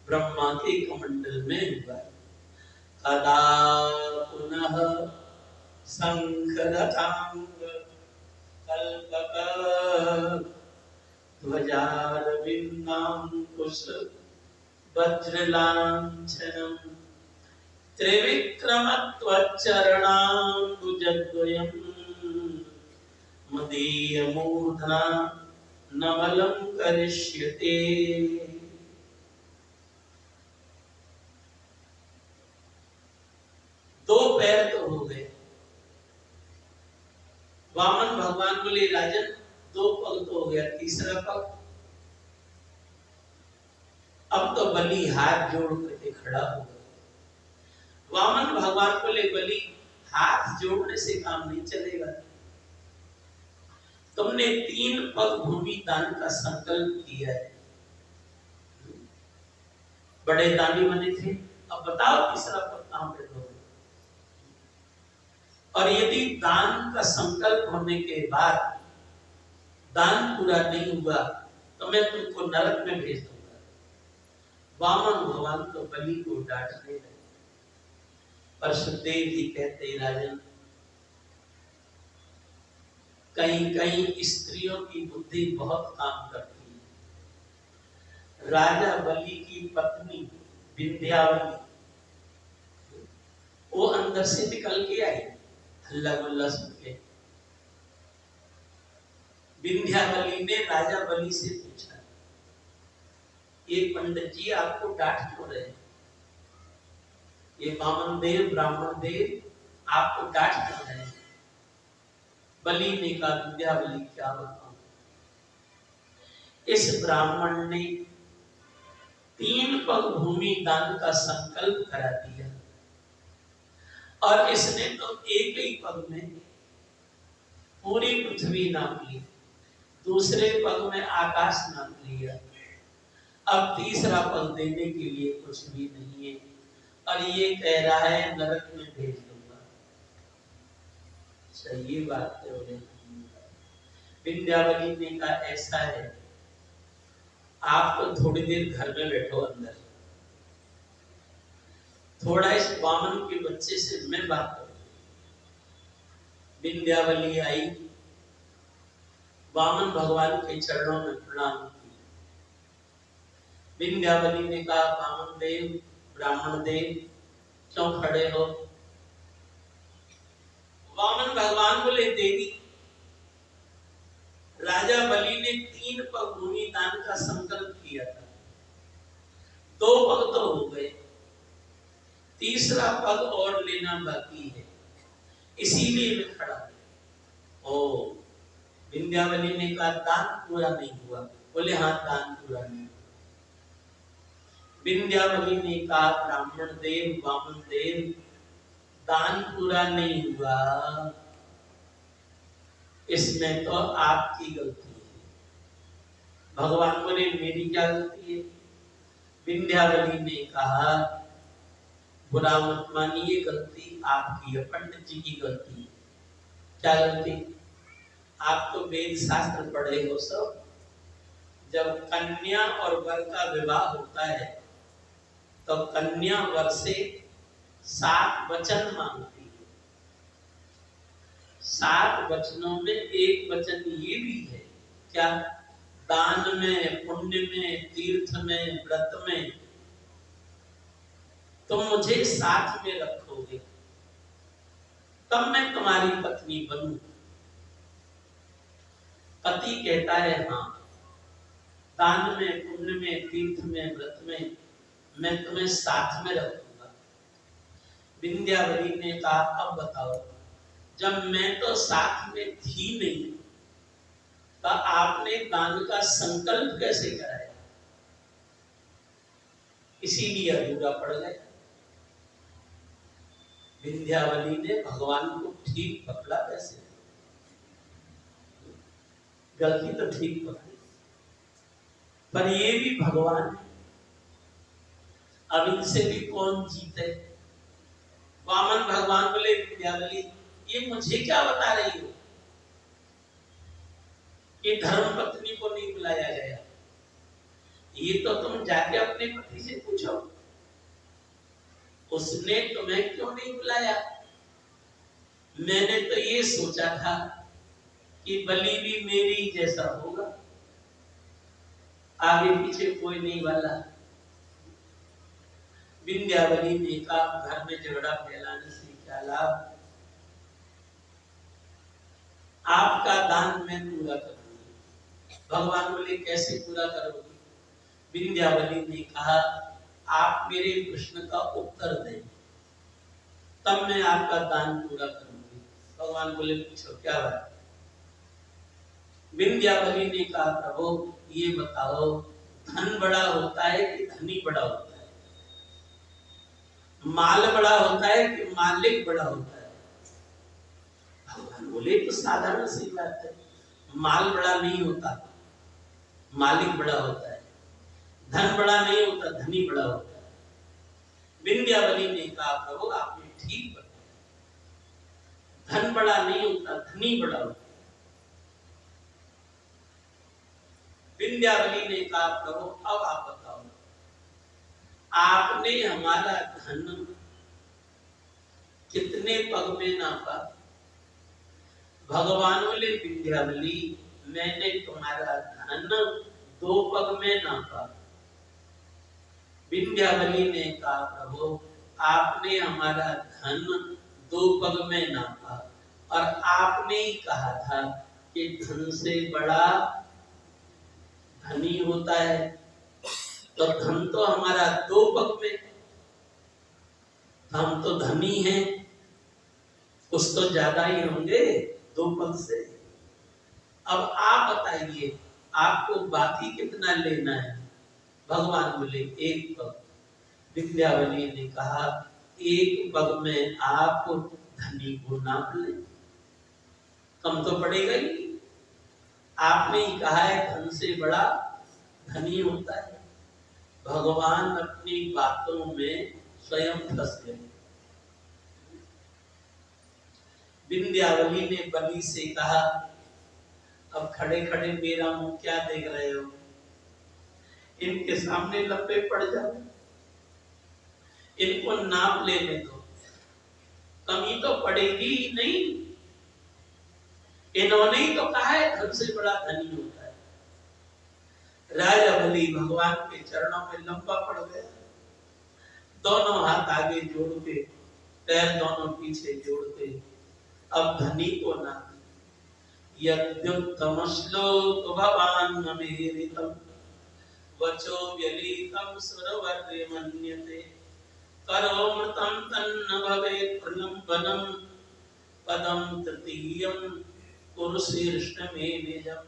ब्रह्मा के कमंडल में हुआ। कदा पुनः शंखरथांग कल्पक ध्वजारविंदांकुश वज्रलांछनम् त्रिविक्रमत्वच्चरणाम्बुजद्वयम् मदीयमूर्धना नमलं करिष्यते। दो पैर तो हो गए। वामन भगवान बोले राजन दो पग तो हो गया, तीसरा पग। अब तो बलि हाथ जोड़ करके खड़ा हो गया। वामन भगवान बोले बलि हाथ जोड़ने से काम नहीं चलेगा, तुमने 3 पग भूमि दान का संकल्प किया है, बड़े दानी बने थे, अब बताओ तीसरा पग कहां पे दोगे? और यदि दान का संकल्प होने के बाद दान पूरा नहीं हुआ तो मैं तुमको नरक में भेज दूंगा। वामन भगवान तो बलि को डांटने लगे। पर सुखदेव जी कहते राजन, कहीं कहीं स्त्रियों की बुद्धि बहुत काम करती है। राजा बलि की पत्नी विंध्यावली वो अंदर से निकल के आई, हल्ला गुल्ला सुन के। विंध्यावली ने राजा बलि से पूछा, ये पंडित जी आपको डांट क्यों रहे हैं? ये वामन देव ब्राह्मण देव आपको डांट क्यों रहे हैं? बलि ने कहा विंध्यावली क्या बताऊं, इस ब्राह्मण ने 3 पग भूमि दान का संकल्प करा दिया और इसने तो एक ही पग में पूरी पृथ्वी नाप ली, दूसरे पग में आकाश नाप लिया, अब तीसरा पग देने के लिए कुछ भी नहीं है और ये कह रहा है नरक में भेज दूंगा। सही बात है। विंध्यावली ने कहा ऐसा है, आप तो थोड़ी देर घर में बैठो अंदर, थोड़ा इस वामन के बच्चे से मैं बात करूं। विंध्यावली आई, वामन भगवान के चरणों में प्रणाम किया। विंध्यावली ने कहा वामन देव ब्राह्मण देव क्यों खड़े हो? वामन भगवान बोले देवी, राजा बलि ने 3 पग भूमि दान का संकल्प किया था, 2 पग तो हो गए, तीसरा पग और लेना बाकी है, इसीलिए मैं खड़ा हूं। ओ विंध्यावली ने कहा दान पूरा नहीं हुआ? बोले हाँ दान पूरा नहीं। विंध्यावली ने कहा ब्राह्मण देव वामन देव दान पूरा नहीं हुआ, इसमें तो आपकी गलती है। भगवान बोले मेरी क्या गलती है? विंध्यावली ने कहा बुरा मत मानिए, गलती आपकी है, पंडित जी की गलती है। क्या गलती? आप तो वेद शास्त्र पढ़े हो सब, जब कन्या और वर का विवाह होता है तो कन्या वर से 7 वचन मांगती है। 7 वचनों में एक वचन ये भी है, क्या? दान में, पुण्य में, तीर्थ में, व्रत में तुम मुझे साथ में रखोगे तब मैं तुम्हारी पत्नी बनूं। पति कहता है हाँ, दान में, पुण्य में, तीर्थ में, व्रत में मैं तुम्हें साथ में रखूंगा। विंध्यावली ने कहा अब बताओ, जब मैं तो साथ में थी नहीं तो आपने दान का संकल्प कैसे कराया? इसीलिए अधूरा पड़ गया। विंध्यावली ने भगवान को ठीक पकड़ा, कैसे गलती तो ठीक पकड़ी, पर ये भी भगवान है। अब इनसे भी कौन जीते? वामन भगवान बोले विंध्यावली ये मुझे क्या बता रही हो कि धर्म पत्नी को नहीं बुलाया गया? ये तो तुम जाके अपने पति से पूछो, उसने तुम्हें क्यों नहीं बुलाया? मैंने तो ये सोचा था कि बलि भी मेरी जैसा होगा, आगे पीछे कोई नहीं वाला। विंध्यावली ने कहा घर में झगड़ा फैलाने से क्या लाभ, आपका दान मैं पूरा करूंगी। भगवान बोले कैसे पूरा करोगे? विंध्यावली ने कहा आप मेरे प्रश्न का उत्तर दें, तब मैं आपका दान पूरा करूंगी। भगवान बोले पूछो क्या बात? विंध्यावली ने कहा प्रभु ये बताओ, धन बड़ा होता है कि धनी बड़ा होता है? माल बड़ा होता है कि मालिक बड़ा होता है? भगवान बोले तो साधारण सी बात है, माल बड़ा नहीं होता, मालिक बड़ा होता है। धन बड़ा नहीं होता, धनी बड़ा होता है। विंध्यावली ने कहा प्रभु आपने ठीक बताया, धन बड़ा नहीं होता, धनी बड़ा होता है। विंध्यावली ने कहा प्रभु अब आप बताओ, आपने हमारा धन कितने पग में नापा? भगवान बोले विंध्यावली मैंने तुम्हारा धन 2 पग में नापा। विंध्यावली ने कहा प्रभु आपने हमारा धन 2 पग में नापा, और आपने ही कहा था कि धन से बड़ा धनी होता है, तो धन तो हमारा 2 पग में, हम तो धनी हैं, कुछ तो ज्यादा ही होंगे 2 पग से। अब आप बताइए आपको बाकी कितना लेना है? भगवान बोले 1 पग। विंध्यावली ने कहा 1 पग में आप धनी को नाप ले, कम तो पड़ेगा ही। आपने ही कहा है धन से बड़ा धनी होता है। भगवान अपनी बातों में स्वयं फंस गए। विंध्यावली ने बलि से कहा अब खड़े खड़े मेरा मुंह क्या देख रहे हो, इनके सामने लपे पड़ जाओ, इनको नाप लेने दो, कमी तो पड़ेगी ही नहीं। इन्होंने ही तो कहा है धन से बड़ा धनी होता है। राजा बलि भगवान के चरणों में लंबा पड़ गया, दोनों हाथ आगे जोड़ के, पैर दोनों पीछे जोड़ के अब धनी को नाप। यद्युक्तम श्लोक भवान ममेरितम वचो व्यलीतम सुरवर्य मन्यते करोमृतं तन्न भवेत् प्रलम्बनम् पदं तृतीयं पुरुषीर्ष्ण में निजम।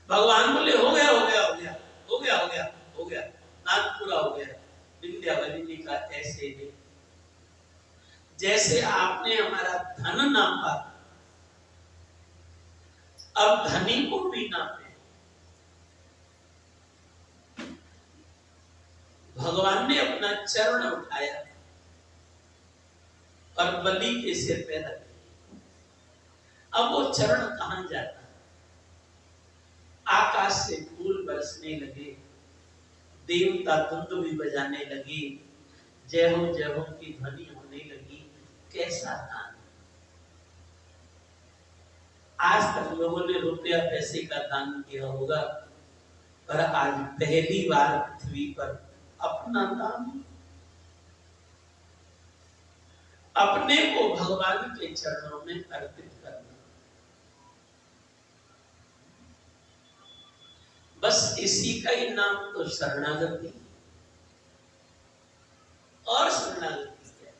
भगवान बोले हो गया हो गया हो गया हो गया हो गया हो गया, नाम पूरा हो गया। विंध्यावली ने कहा ऐसे नहीं, जैसे आपने हमारा धन नापा, अब धनी को भी नापे। भगवान ने अपना चरण उठाया और बलि के सिर पे रख दिया। अब वो चरण कहां जाता? आकाश से फूल बरसने लगे, देवता धुंध भी बजाने लगी, जय हो की ध्वनि होने लगी। कैसा दान! आज तक लोगों ने रुपया पैसे का दान किया होगा, पर आज पहली बार पृथ्वी पर अपना दान, अपने को भगवान के चरणों में अर्पित करना। बस इसी का ही नाम तो शरणागति और शरणागति है।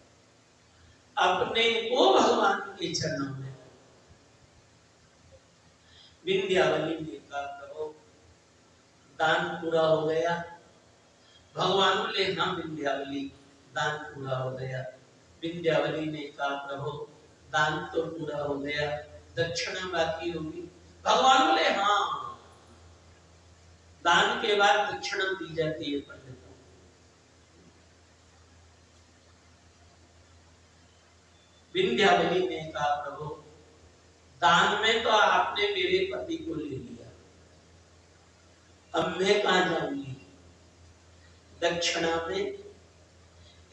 अपने को भगवान के चरणों में। विंध्यावली ने कहा प्रभु दान पूरा हो गया, भगवान बोले हाँ विंध्यावली, दान पूरा हो गया। विंध्यावली ने कहा प्रभु दान तो पूरा हो गया, दक्षिणा बाकी होगी। भगवान बोले हाँ, दान के बाद दक्षिणा दी जाती है पंडितों। विंध्यावली ने कहा प्रभु दान में तो आपने मेरे पति को ले लिया, अब मैं कहां जाऊंगी? दक्षिणा में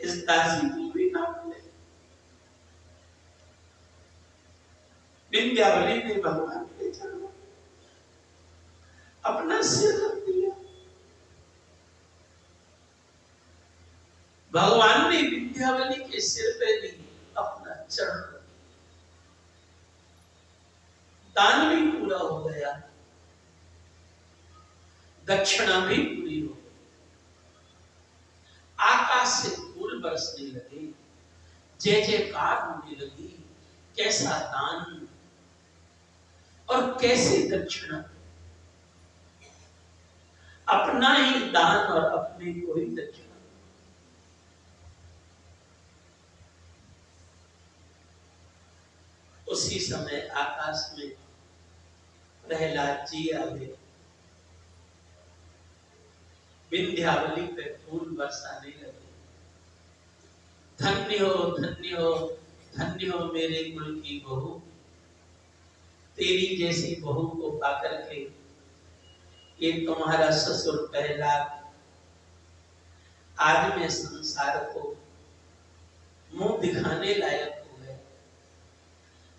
इस दासी को भी ना मिले। विंध्यावली ने भगवान के चरणों अपना सिर रख दिया। भगवान ने विंध्यावली के सिर पे भी अपना चरण, दान भी पूरा हो गया, दक्षिणा भी पूरी हो गई। आकाश से फूल बरसने लगे, जय जयकार होने लगी। कैसा दान और कैसी दक्षिणा, अपना ही दान और अपने को ही दक्षिणा। उसी समय आकाश में प्रहलाद जी आ गए, विंध्यावली पे फूल बरसाने लगे। धन्य हो धन्य हो धन्य हो मेरे कुल की बहू, तेरी जैसी बहू को पाकर के ये तुम्हारा ससुर प्रहलाद आज में संसार को मुंह दिखाने लायक हो गए।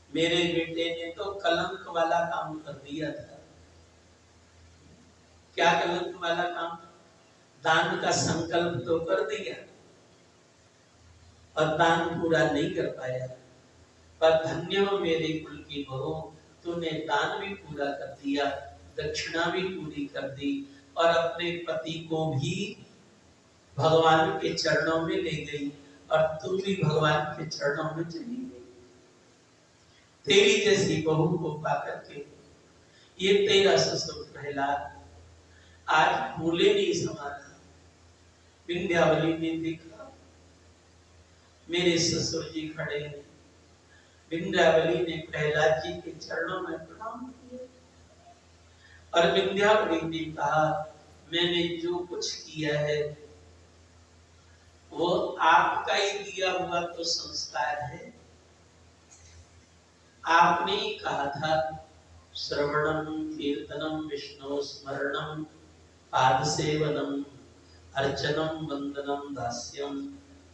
मेरे बेटे ने तो कलंक वाला काम कर दिया था। क्या कलंक वाला काम? दान का संकल्प तो कर दिया और दान पूरा नहीं कर पाया, पर धन्य हो मेरे कुल की बहू, तूने दान भी पूरा कर दिया, दक्षिणा भी पूरी कर दी और अपने पति को भी भगवान के चरणों में ले गई और तू भी भगवान के चरणों में चली गई। तेरी जैसी बहू को पाकर के ये तेरा ससुर प्रहलाद आज भूले नहीं समाना। विंध्यावली ने देखा मेरे ससुर जी खड़े हैं। विंध्यावली ने प्रहलाद जी के चरणों में प्रणाम किया और विंध्यावली ने कहा मैंने जो कुछ किया है वो आपका ही दिया हुआ तो संस्कार है। आपने ही कहा था श्रवणम कीर्तनम विष्णु स्मरणम पाद सेवनम अर्चनम वंदनम दास्यम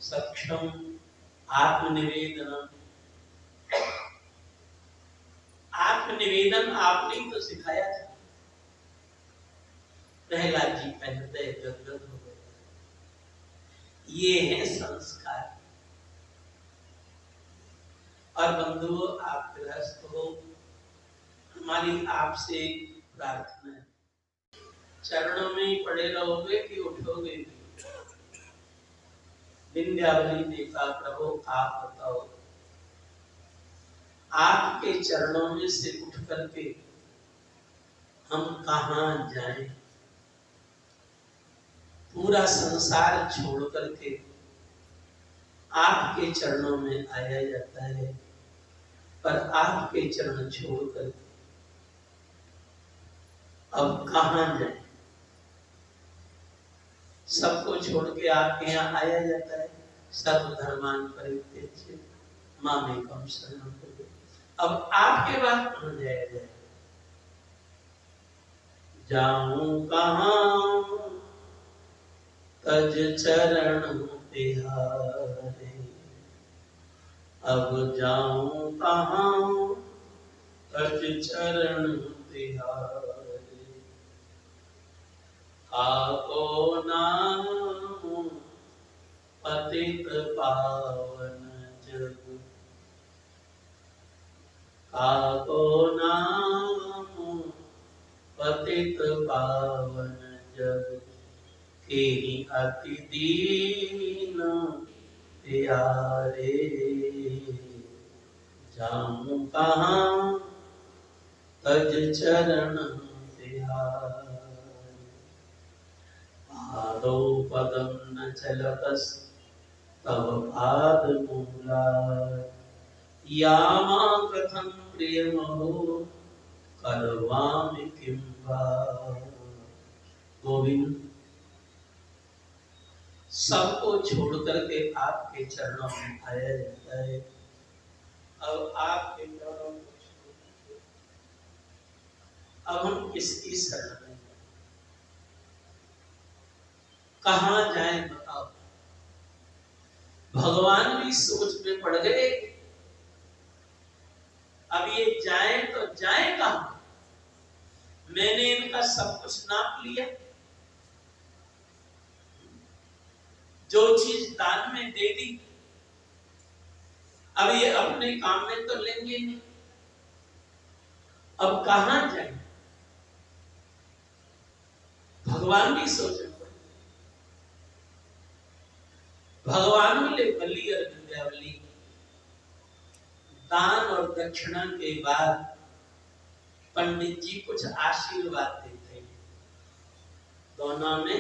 सक्षम आत्मनिवेदनम। आत्मनिवेदन आपने ही तो सिखाया था। प्रहलाद जी पहले गदगद हो गए। ये है संस्कार। और बंधुओं आप गृहस्थ हो, हमारी आपसे प्रार्थना है, चरणों में ही पड़े रहोगे कि उठोगे भी? विंध्यावली ने कहा प्रभु आप बताओ, आपके चरणों में से उठ करके हम कहां जाएं? पूरा संसार छोड़ करके आपके चरणों में आया जाता है, पर आपके चरण छोड़ करके अब कहां जाए? सबको छोड़ के आपके यहाँ आया जाता है। सर्व धर्मान परित्यज्य मामेकं शरणं व्रज। अब आपके बाद कहां जाया जाए? जाऊं कहां तज चरण तिहारे, अब जाऊं कहां तज चरण तिहारे। आपो नाम पतित पावन जग, आपो नाम पतित पावन जग। तेरी अति दीन प्यारे, जाऊं कहां तज चरण तिहारे। आदौ पदं न चलतस् तव पादमूलात् यामा कथं प्रियमहो करवामि किं वा। गोविंद, सबको छोड़ करके आपके चरणों में आया जाता है। अब आपके चरणों को छोड़ करके अब हम किसकी शरण में, कहां जाएं बताओ। भगवान भी सोच में पड़ गए, अब ये जाएं तो जाएं कहां। मैंने इनका सब कुछ नाप लिया, जो चीज दान में दे दी, अब ये अपने काम में तो लेंगे नहीं, अब कहां जाएं। भगवान भी सोचे, भगवान बोले बलि और विंध्यावली, दान और दक्षिणा के बाद पंडित जी कुछ आशीर्वाद देते हैं, दोनों में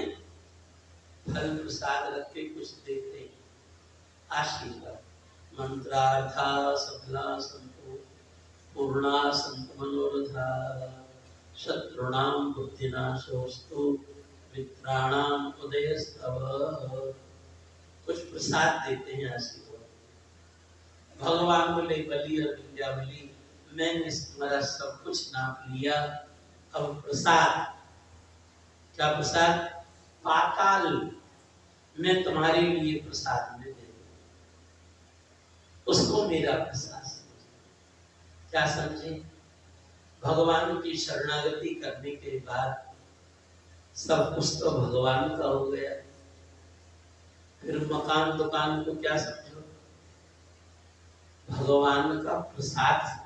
फल प्रसाद रख के कुछ देते हैं आशीर्वाद। मंत्रार्था सफला संतो पूर्णा संत मनोरथा शत्रुणाम बुद्धिनाशोस्तु मित्राणाम उदयस्तव। कुछ प्रसाद देते हैं आशीर्वाद। भगवान बोले बलि और विंध्यावली, मैंने तुम्हारा सब कुछ नाप लिया, अब प्रसाद, क्या प्रसाद, पाताल मैं तुम्हारे लिए प्रसाद में दे दूं, उसको मेरा प्रसाद समझे। क्या समझे, भगवान की शरणागति करने के बाद सब कुछ तो भगवान का हो गया, फिर मकान दुकान को क्या समझो, भगवान का प्रसाद समझो।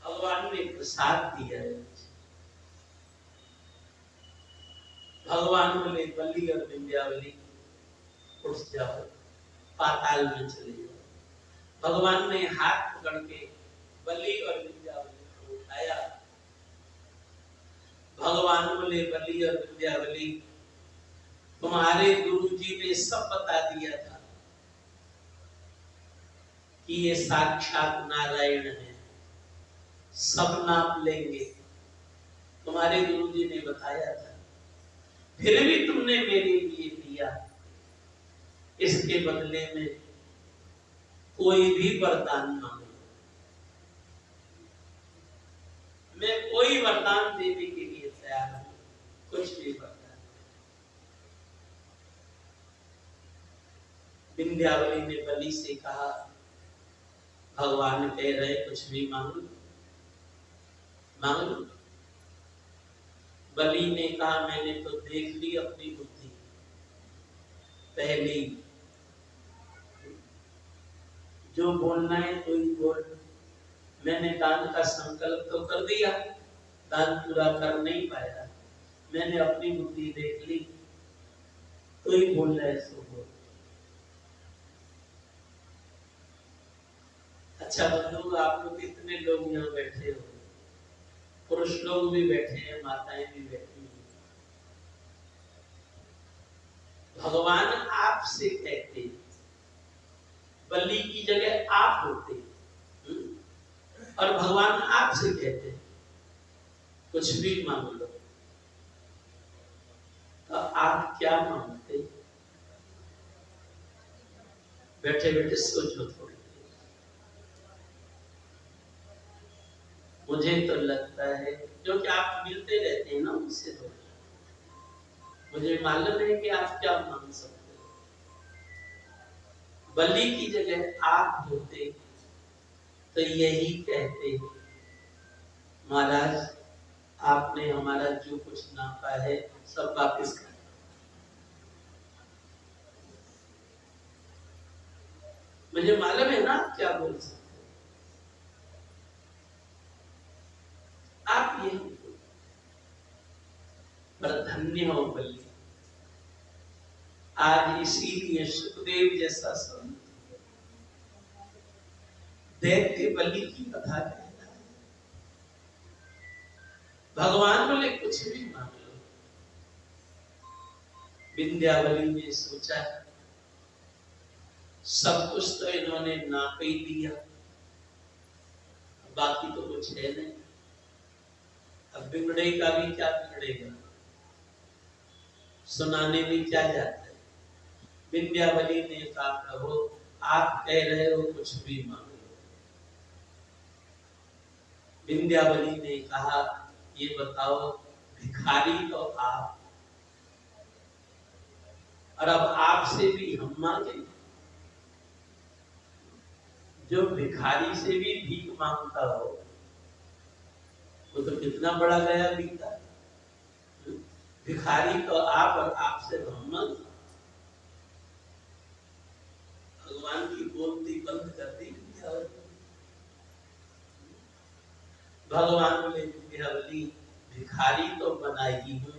भगवान ने प्रसाद दिया है। भगवान बोले बलि और विंध्यावली उठ जाओ, पाताल में चले जाओ। भगवान ने हाथ पकड़ के बलि और विंध्यावली को उठाया। भगवान बोले बलि और विंध्यावली, तुम्हारे गुरु जी ने सब बता दिया था कि ये साक्षात नारायण है, सब नाप लेंगे, तुम्हारे गुरु जी ने बताया था, फिर भी तुमने मेरे लिए दिया, इसके बदले में कोई भी वरदान मांगो, मैं कोई वरदान देने के लिए तैयार हूं, कुछ भी वरदान। विंध्यावली ने बलि से कहा, भगवान कह रहे कुछ भी मांग लो, मांग लो। बलि ने कहा, मैंने तो देख ली अपनी बुद्धि, पहली जो बोलना है तो ही बोल, मैंने दान का संकल्प तो कर दिया, दान पूरा कर नहीं पाया, मैंने अपनी बुद्धि देख ली, तो ही बोल रहा है सो बोल। अच्छा बंधु, आप लोग कितने लोग यहाँ बैठे हो, पुरुष लोग भी बैठे हैं, माताएं भी बैठी हैं। भगवान आपसे कहते, बलि की जगह आप होते, और भगवान आपसे कहते कुछ भी मांग लो, तो आप क्या मांगते? बैठे बैठे सोचो थोड़ी। मुझे तो लगता है, क्योंकि आप मिलते रहते हैं ना उससे, तो मुझे मालूम है कि आप क्या मांग सकते हो। बलि की जगह आप होते तो यही कहते, महाराज आपने हमारा जो कुछ नापा है सब वापस कर। मुझे मालूम है ना आप क्या बोल सकते, आप ये पर धन्य हो बलि। आज इसीलिए सुखदेव जैसा संत दैत्य बलि की कथा कहता है। भगवान बोले कुछ भी मांग लो, विंध्यावली ने सोचा सब कुछ तो इन्होंने नाप ही दिया, बाकी तो कुछ है नहीं, अब बिगड़ेगा भी क्या बिगड़ेगा, सुनाने में क्या जाता है। विंध्यावली ने कहा प्रभु आप कह रहे हो कुछ भी मांग लो। विंध्यावली ने कहा ये बताओ भिखारी तो आप, और अब आपसे भी हम मांगे। जो भिखारी से भी भीख मांगता हो वो तो कितना बड़ा गया बीता। भिखारी तो आप और आपसे हम मांगे। भगवान की बोलती बंद कर दी विंध्यावली। भगवान बोले विंध्यावली भिखारी तो बनाई हूं,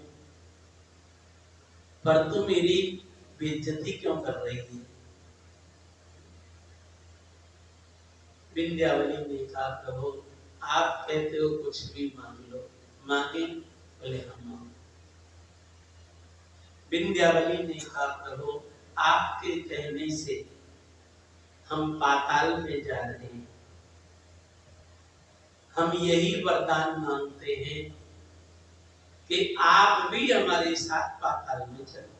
पर तू मेरी बेइज्जती क्यों कर रही है। विंध्यावली ने कहा प्रभु आप कहते हो कुछ भी मांग लो, मांगे। बोले हम मांगे। विंध्यावली ने कहा प्रभु आपके कहने से हम पाताल में जा रहे हैं, हम यही वरदान मांगते हैं कि आप भी हमारे साथ पाताल में चलो।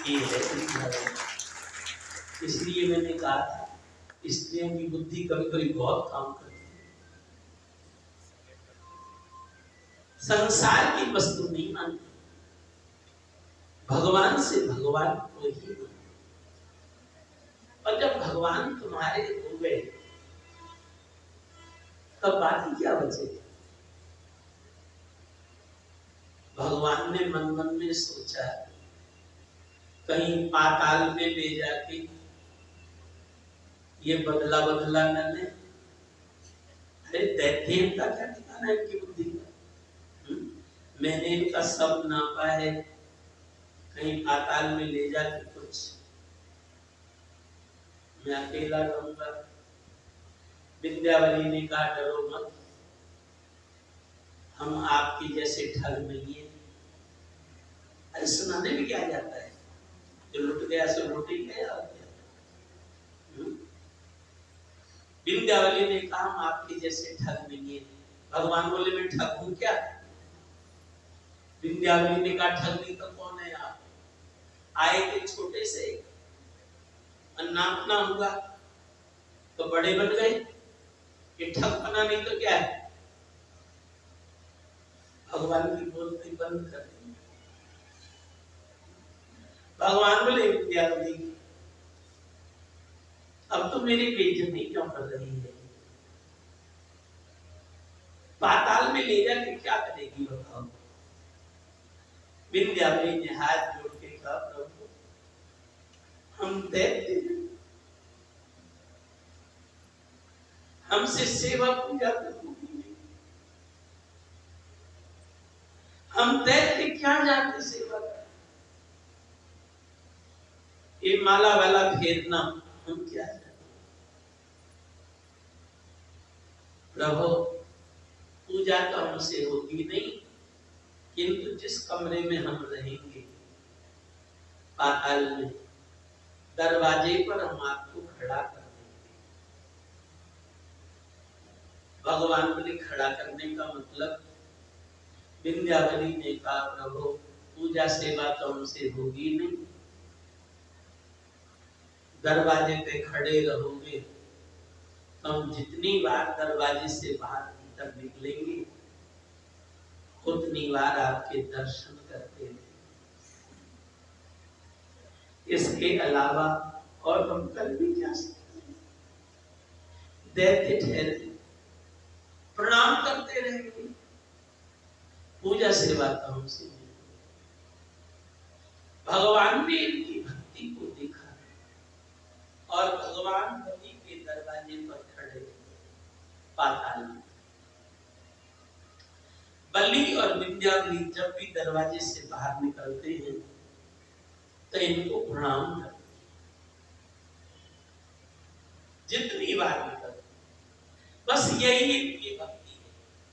ये है इसलिए मैंने कहा था स्त्रियों की बुद्धि कभी कभी बहुत काम करती है। संसार की वस्तु नहीं मानती, भगवान से भगवान को ही मानती। और जब भगवान तुम्हारे हो गए तब बाकी क्या बचेगा। भगवान ने मन मन में सोचा कहीं पाताल में ले जाके ये बदला बदला न ले। अरे दैत्यता क्या ठिकाना है इनकी बुद्धि का। मैंने इनका सब नापा है, कहीं पाताल में ले जाके कुछ मैं अकेला रहूंगा। विंध्यावली ने कहा डरो मत, हम आपकी जैसे ठग नहीं है। अरे सुनाने में क्या जाता है, जो लुट गया सो लुट ही गया। विंध्यावली ने कहा हम आपके जैसे ठग नहीं है। भगवान बोले मैं ठग हूं क्या। विंध्यावली ने कहा ठग नहीं तो कौन है आप। आए थे छोटे से, नापना होगा तो बड़े बन गए, ये ठग बना नहीं तो क्या है। भगवान की बोलती बंद कर दी। भगवान बोले विंध्यावली अब तो मेरी बेइज्जती क्यों कर रही है। पाताल में ले जाके क्या करेगी बताओ। विंध्यावली ने हाथ जोड़ के कहा प्रभु हम दैत्य हैं, हमसे सेवा पूजा तो होगी नहीं। हम दैत्य क्या जानते सेवा कर। ये माला वाला फेरना हम क्या जानते। प्रभु पूजा तो हमसे होगी नहीं, किंतु जिस कमरे में हम रहेंगे पाताल में, दरवाजे पर हम आपको खड़ा कर देंगे। भगवान बोले खड़ा करने का मतलब। विंध्यावली ने कहा प्रभु पूजा सेवा तो हमसे होगी नहीं, दरवाजे पे खड़े रहोगे तो हम जितनी बार दरवाजे से बाहर भीतर निकलेंगे उतनी बार आपके दर्शन करते रहेंगे। इसके अलावा और हम कर भी क्या सकते हैं। दैत्य ठहरे प्रणाम करते रहेंगे, पूजा सेवा तो हमसे नहीं। भगवान ने इनकी भक्ति को देखा और भगवान बलि के दरवाजे पर खड़े पाताल में। बलि और विंध्यावली जब भी दरवाजे से बाहर निकलते हैं तो इनको प्रणाम करते, जितनी बार निकलते, बस यही इनकी भक्ति है।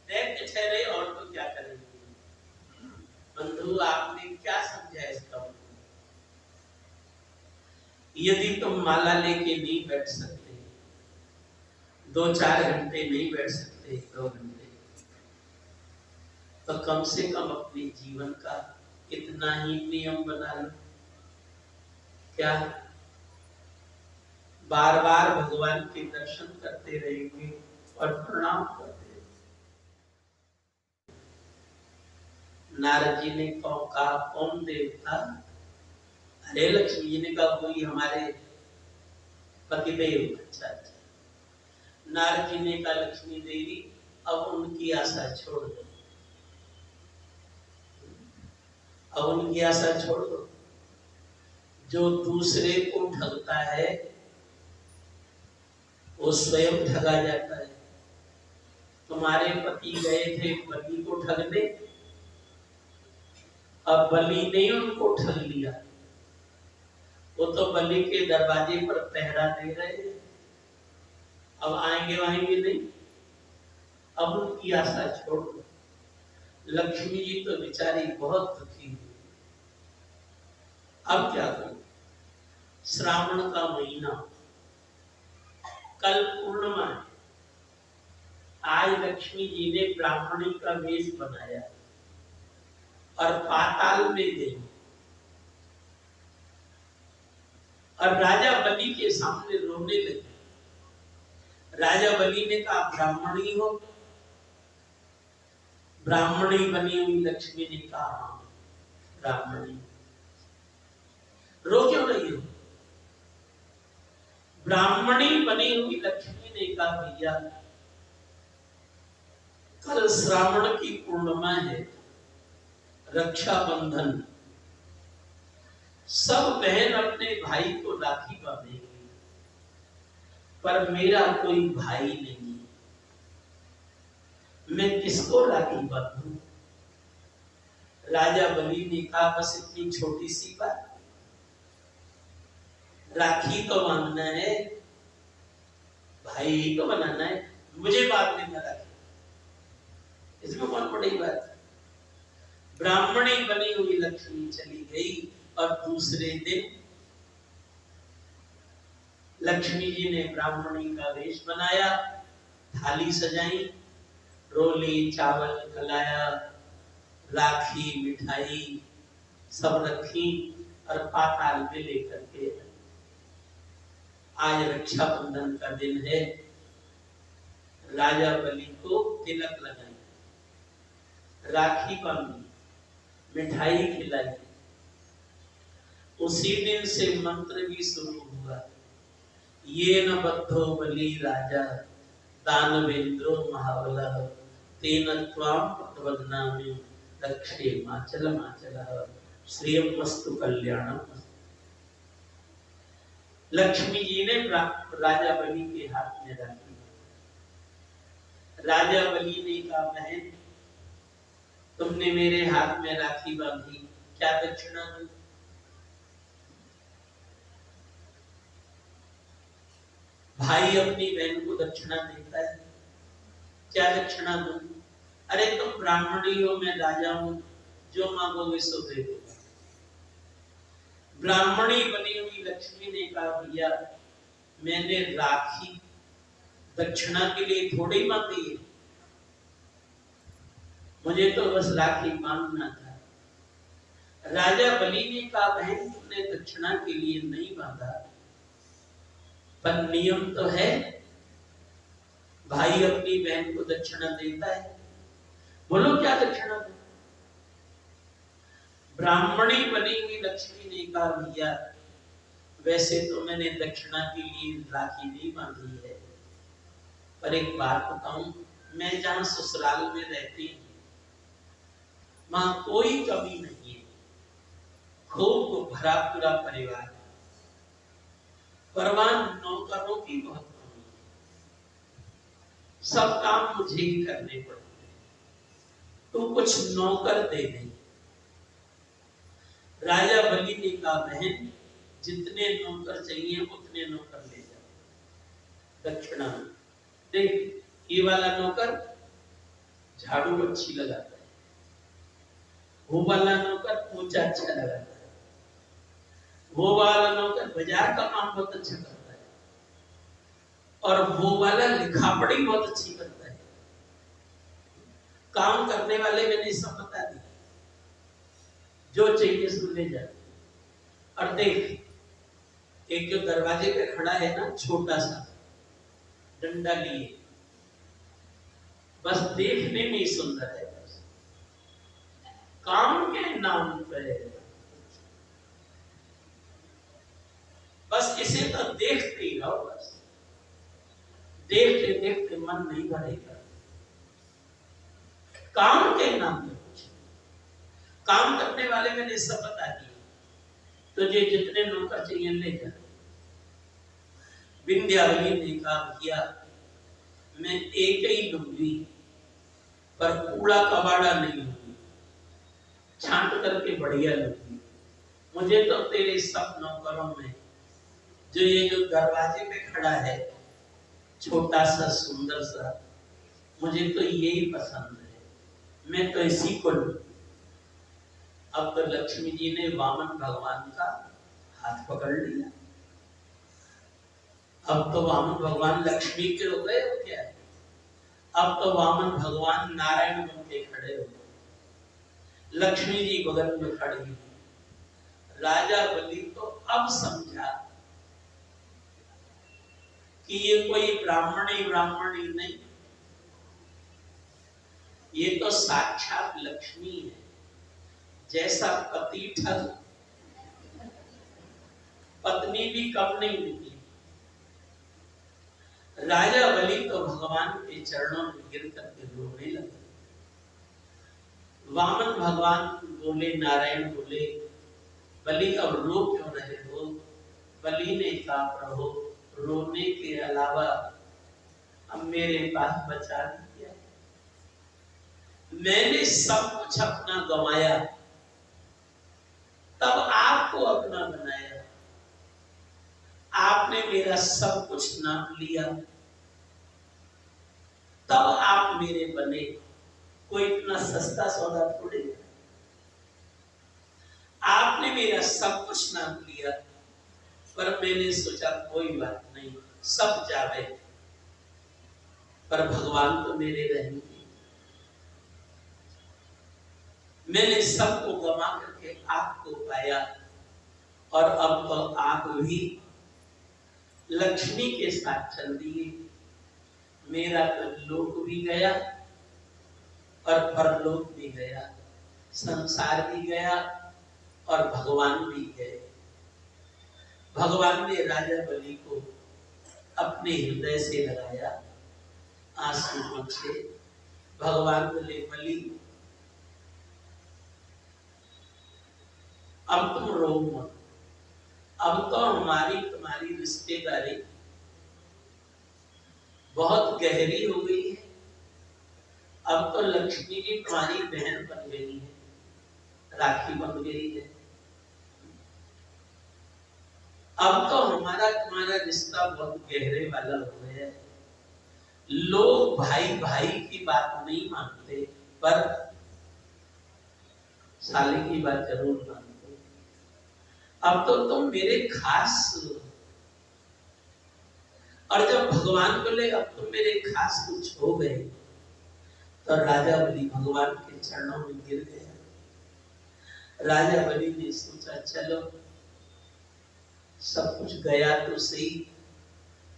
दैत्य ठहरे और तो क्या करेंगे। बंधु यदि तुम माला लेके नहीं बैठ सकते, 2-4 घंटे नहीं बैठ सकते, 2 घंटे, तो कम से कम अपने जीवन का इतना ही नियम बना लो। क्या? बार बार भगवान के दर्शन करते रहेंगे और प्रणाम करते रहेंगे। नारद जी ने कहा, कौन देवता? अरे लक्ष्मी जी ने कहा, कोई हमारे पतिदेव। अच्छा। नारद जी ने कहा, लक्ष्मी देवी अब उनकी आशा छोड़ दो, अब उनकी आशा छोड़ दो। जो दूसरे को ठगता है वो स्वयं ठगा जाता है। तुम्हारे पति गए थे बलि को ठगने, अब बलि ने उनको ठग लिया, वो तो बलि के दरवाजे पर पहरा दे रहे हैं, अब आएंगे वाएंगे नहीं, अब उनकी आशा छोड़ दो। लक्ष्मी जी तो बेचारी बहुत दुखी हुई। अब क्या करूं? श्रावण का महीना, कल पूर्णिमा है, आज लक्ष्मी जी ने ब्राह्मणी का वेश बनाया और पाताल में गई और राजा बलि के सामने रोने लगी। राजा बलि ने कहा, ब्राह्मणी हो? ब्राह्मणी बनी हुई लक्ष्मी ने कहा, हाँ ब्राह्मणी। रो क्यों रही हो? ब्राह्मणी बनी हुई लक्ष्मी ने कहा, भैया कल श्रावण की पूर्णिमा है, रक्षाबंधन, सब बहन अपने भाई को राखी बांधेंगी, पर मेरा कोई भाई नहीं, मैं किसको राखी बांधूं? राजा बलि ने कहा, बस इतनी छोटी सी बात, राखी तो बांधना है, भाई को बनाना है, मुझे बांध देना राखी, इसमें कौन बड़ी बात है। ब्राह्मणी बनी हुई लक्ष्मी चली गई और दूसरे दिन लक्ष्मी जी ने ब्राह्मणी का वेश बनाया, थाली सजाई, रोली चावल खिलाया, राखी मिठाई सब रखी और पाताल में लेकर के। आज रक्षाबंधन का दिन है, राजा बलि को तिलक लगाई, राखी बांधी, मिठाई खिलाई। उसी दिन से मंत्र भी शुरू हुआ, ये न बद्धो बलि राजा दानवेंद्रो महाबलः तेन त्वां प्रबध्नामि रक्षे माचलः श्रेयमस्तु कल्याणम। लक्ष्मी जी ने राजा बलि के हाथ में राखी। राजा बलि ने कहा, बहन तुमने मेरे हाथ में राखी बांधी, क्या दक्षिणा दूं? भाई अपनी बहन को दक्षिणा देता है, क्या दक्षिणा दूं? अरे तुम ब्राह्मणी हो, मैं राजा हूं, जो मांगोगे सो दे दूंगा। ब्राह्मणी बनी हुई लक्ष्मी ने कहा, भैया मैंने राखी दक्षिणा के लिए थोड़ी मांगी है, मुझे तो बस राखी बांधना था। राजा बलि ने कहा, बहन तुमने दक्षिणा के लिए नहीं बांधा, पर नियम तो है, भाई अपनी बहन को दक्षिणा देता है, बोलो क्या दक्षिणा दो? ब्राह्मणी बनी हुई लक्ष्मी ने कहा, भैया वैसे तो मैंने दक्षिणा के लिए राखी नहीं बांधी है, पर एक बात बताऊं, मैं जहां ससुराल में रहती हूँ वहां कोई कमी नहीं है, खूब भरा पूरा परिवार, परवान नौकरों की बहुत कमी है, सब काम मुझे ही करने पड़ते हैं, तो कुछ नौकर दे दे। राजा बलि ने कहा, बहन जितने नौकर चाहिए उतने नौकर ले जाओ दक्षिणा में। देख ये वाला नौकर झाड़ू अच्छी लगाता है, वो वाला नौकर पोछा अच्छा लगाता है, वो वाला नौकर बाजार का काम बहुत अच्छा करता है, और वो वाला लिखा पढ़ी बहुत अच्छी करता है। काम करने वाले मैंने सब बता दिया, जो चाहिए सुन ले जाए। और देख, एक जो दरवाजे पे खड़ा है ना, छोटा सा डंडा लिए, बस देखने में ही सुंदर है, बस काम के नाम पे बस इसे तो देखते ही रहो, बस देखते देखते मन नहीं भरेगा। काम के नाम पे कुछ काम करने वाले मैंने सब बता दिए, तुझे जितने नौकर चाहिए ले जा। विंध्यावली ने कहा, भैया मैं एक ही लूंगी, पर कूड़ा कबाड़ा नहीं लूंगी, छांट करके बढ़िया लूंगी। मुझे तो तेरे सब नौकरों में जो ये जो दरवाजे पे खड़ा है, छोटा सा सुंदर सा, मुझे तो यही पसंद है, मैं तो इसी को लूं। अब तो लक्ष्मी जी ने वामन भगवान का हाथ पकड़ लिया। अब तो वामन भगवान लक्ष्मी के हो गए हो क्या? अब तो वामन भगवान नारायण बन के खड़े हो गए, लक्ष्मी जी बगल में खड़ी हुई। राजा बलि तो अब समझा कि ये कोई ब्राह्मणी नहीं, ये तो साक्षात लक्ष्मी है। जैसा पति ठग, पत्नी भी कम नहीं निकली। राजा बलि तो भगवान के चरणों में गिर करके रोने लगे। वामन भगवान बोले, नारायण बोले, बलि अब रो क्यों रहे हो? बलि ने कहा, प्रभु रोने के अलावा अब मेरे पास बचा नहीं है। मैंने सब कुछ अपना गंवाया, तब आपको अपना बनाया। आपने मेरा सब कुछ नाप लिया, तब आप मेरे बने। कोई इतना सस्ता सौदा थोड़ी। आपने मेरा सब कुछ नाप लिया, पर मैंने सोचा कोई बात नहीं, सब जावे, पर भगवान तो मेरे रहेंगे। मैंने सबको गवा करके आपको पाया, और अब तो आप भी लक्ष्मी के साथ चल दिए। मेरा तो लोक भी गया और परलोक भी गया, संसार भी गया और भगवान भी गए। भगवान ने राजा बलि को अपने हृदय से लगाया, आंसू पोंछे। भगवान बोले, बलि अब तुम रो मत, अब तो हमारी तुम्हारी रिश्तेदारी बहुत गहरी हो गई है। अब तो लक्ष्मी जी तुम्हारी बहन बन गई है, राखी बन गई है। अब तो हमारा तुम्हारा रिश्ता बहुत गहरे वाला हो गया है। लोग भाई भाई की बात नहीं मानते, पर साले की बात जरूर मानते। अब तो तुम मेरे खास, और जब भगवान बोले अब तुम मेरे खास कुछ हो गए, तो राजा बलि भगवान के चरणों में गिर गया। राजा बलि ने सोचा, चलो सब कुछ गया तो सही,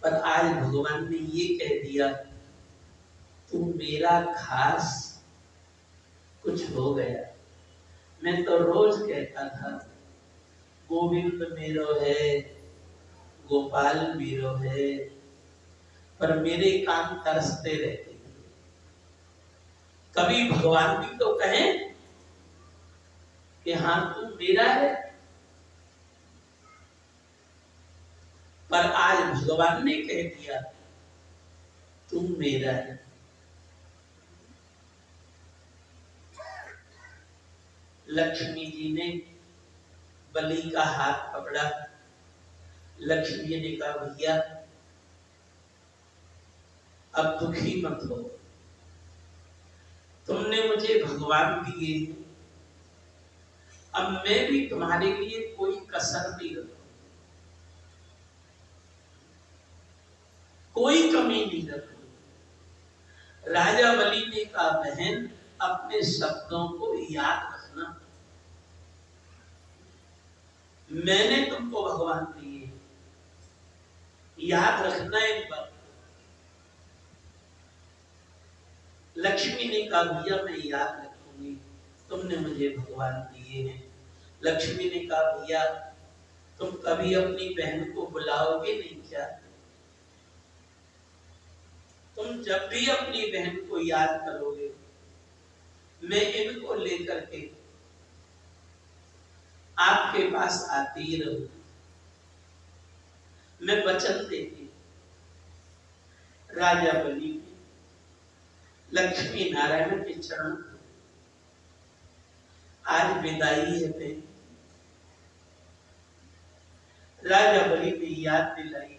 पर आज भगवान ने ये कह दिया, तू मेरा खास कुछ हो गया। मैं तो रोज कहता था, गोविंद मेरो है, गोपाल मेरो है, पर मेरे कान तरसते रहते। कभी भगवान भी तो कहें कि हाँ तू मेरा है, पर आज भगवान ने कह दिया तुम मेरा है। लक्ष्मी जी ने बलि का हाथ पकड़ा। लक्ष्मी जी ने कहा, भैया अब दुखी मत हो, तुमने मुझे भगवान दिए, अब मैं भी तुम्हारे लिए कोई कसर नहीं रखूं। कोई कमी नहीं रखनी। राजा बलि ने कहा, बहन अपने शब्दों को याद रखना, मैंने तुमको भगवान दिए, याद रखना एक बात। लक्ष्मी ने कहा, भैया मैं याद रखूंगी, तुमने मुझे भगवान दिए हैं। लक्ष्मी ने कहा, भैया तुम कभी अपनी बहन को बुलाओगे नहीं क्या? तुम जब भी अपनी बहन को याद करोगे, मैं इनको लेकर के आपके पास आती ही रहूंगी। मैं वचन देती। राजा बलि लक्ष्मी नारायण के चरण, आज विदाई है पे। राजा बलि ने याद दिलाई,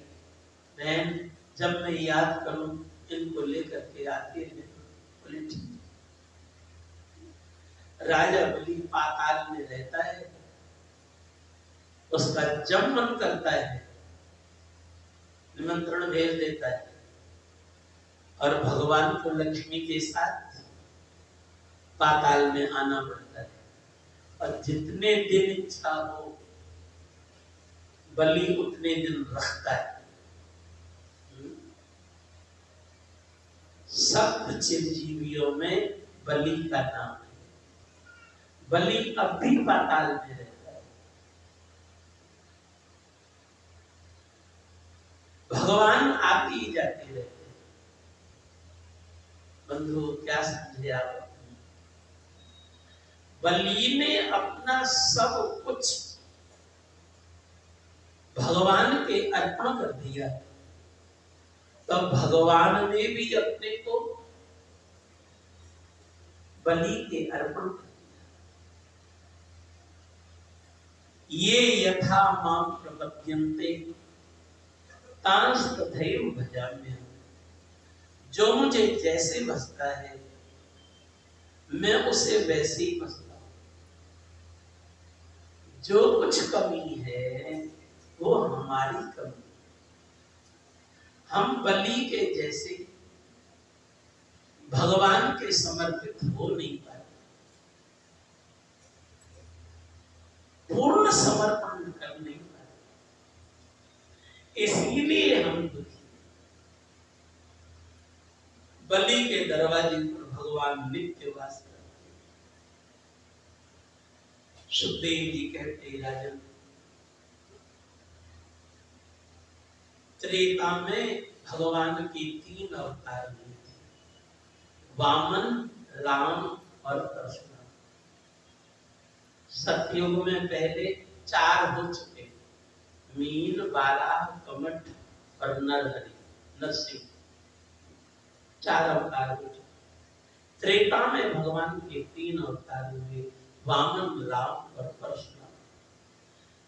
बहन जब मैं याद करूं इनको लेकर के आती है। राजा बलि पाताल में रहता है, उसका जब मन करता है निमंत्रण भेज देता है, और भगवान को लक्ष्मी के साथ पाताल में आना पड़ता है। और जितने दिन इच्छा हो बलि उतने दिन रखता है। सब चिरजीवियों में बलि का नाम है। बलि अब भी पाताल में रहता है। भगवान आते ही जाते रहते हैं। बंधु क्या समझे आप? बलि ने अपना सब कुछ भगवान के अर्पण कर दिया, तब भगवान ने भी अपने को बलि के अर्पण कर दिया। ये यथा मां प्रपद्यन्ते तांस तथैव भजाम्यहम्। जो मुझे जैसे बसता है मैं उसे वैसे ही बसता हूं। जो कुछ कमी है वो हमारी कमी। हम बलि के जैसे भगवान के समर्पित हो नहीं पाते, पूर्ण समर्पण कर नहीं पाते, इसीलिए हम दुखी। बलि के दरवाजे पर भगवान नित्य वास करते। सुखदेव जी कहते, राजन त्रेता में भगवान की 3 अवतार हुए थे, वामन, राम और परशुराम। सतयुग में पहले 4 हो चुके, मीन, बाराह, कमठ और नरहरि, नरसिंह, 4 अवतार हो चुके। त्रेता में भगवान के 3 अवतार हुए, वामन, राम और परशुराम।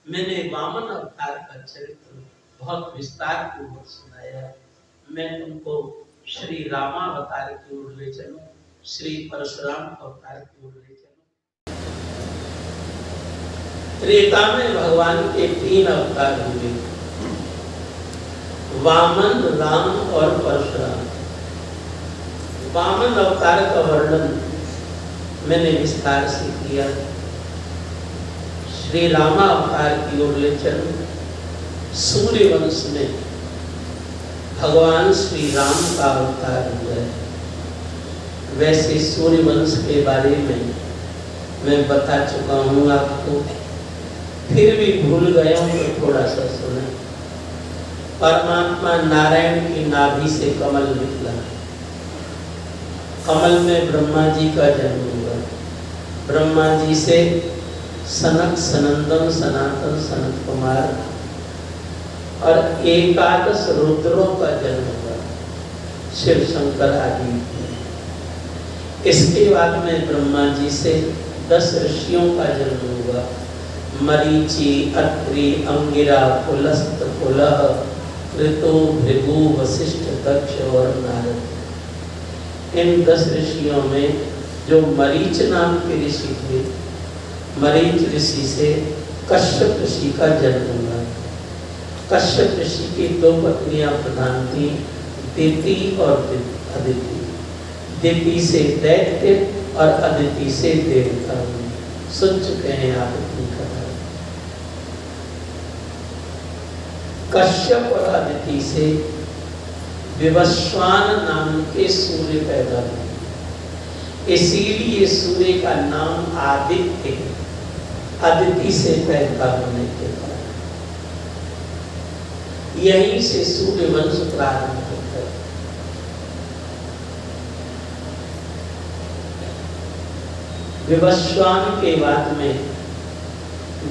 मैंने वामन अवतार का चरित्र बहुत विस्तार पूर्वक सुनाया। मैं तुमको श्री रामावतार की ओर ले चलूं, श्री परशुराम अवतार की ओर ले चलूं। त्रेता में भगवान के 3 अवतार हुए, वामन, राम और परशुराम। वामन अवतार का वर्णन मैंने विस्तार से किया। श्री रामा अवतार की ओर ले चलूं। सूर्य वंश में भगवान श्री राम का अवतार हुआ है। वैसे सूर्य वंश के बारे में मैं बता चुका हूँ आपको, फिर भी भूल गया हूँ तो थोड़ा सा सुने। परमात्मा नारायण की नाभि से कमल निकला, कमल में ब्रह्मा जी का जन्म हुआ, ब्रह्मा जी से सनक, सनंदन, सनातन, सनत कुमार और 11 रुद्रों का जन्म हुआ, शिव शंकर आदि। इसके बाद में ब्रह्मा जी से 10 ऋषियों का जन्म हुआ, मरीचि, अत्रि, अंगिरा, पुलस्त, पुलह, ऋतु, भृगु, वशिष्ठ, दक्ष और नारद। इन 10 ऋषियों में जो मरीच नाम के ऋषि थे, मरीच ऋषि से कश्यप ऋषि का जन्म हुआ। कश्यप ऋषि की 2 पत्नियां प्रधान थी, दिति और अदिति। दिति से दैत्य और अदिति से देवता। सुन चुके हैं आप अपनी कथा। कश्यप और अदिति से विवस्वान नाम के सूर्य पैदा हुए, इसीलिए सूर्य का नाम आदित्य है, अदिति से पैदा होने के बाद। यहीं से सूर्य वंश प्रारंभ होता है। विवस्वान के बाद में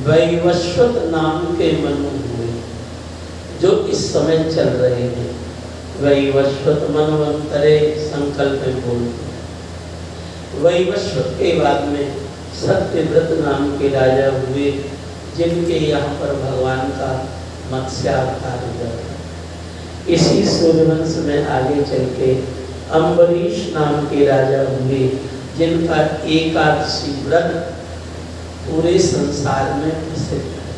वैवस्वत नाम के मनु हुए, जो इस समय चल रहे हैं। वैवस्वत मनवंतरे संकल्प में बोलते। वैवस्वत के बाद में सत्यव्रत नाम के राजा हुए, जिनके यहाँ पर भगवान का मत्स्यावतार हुआ। इसी सूर्यवंश में आगे चल के अम्बरीश नाम के राजा हुए, जिनका एकादशी व्रत पूरे संसार में प्रसिद्ध है।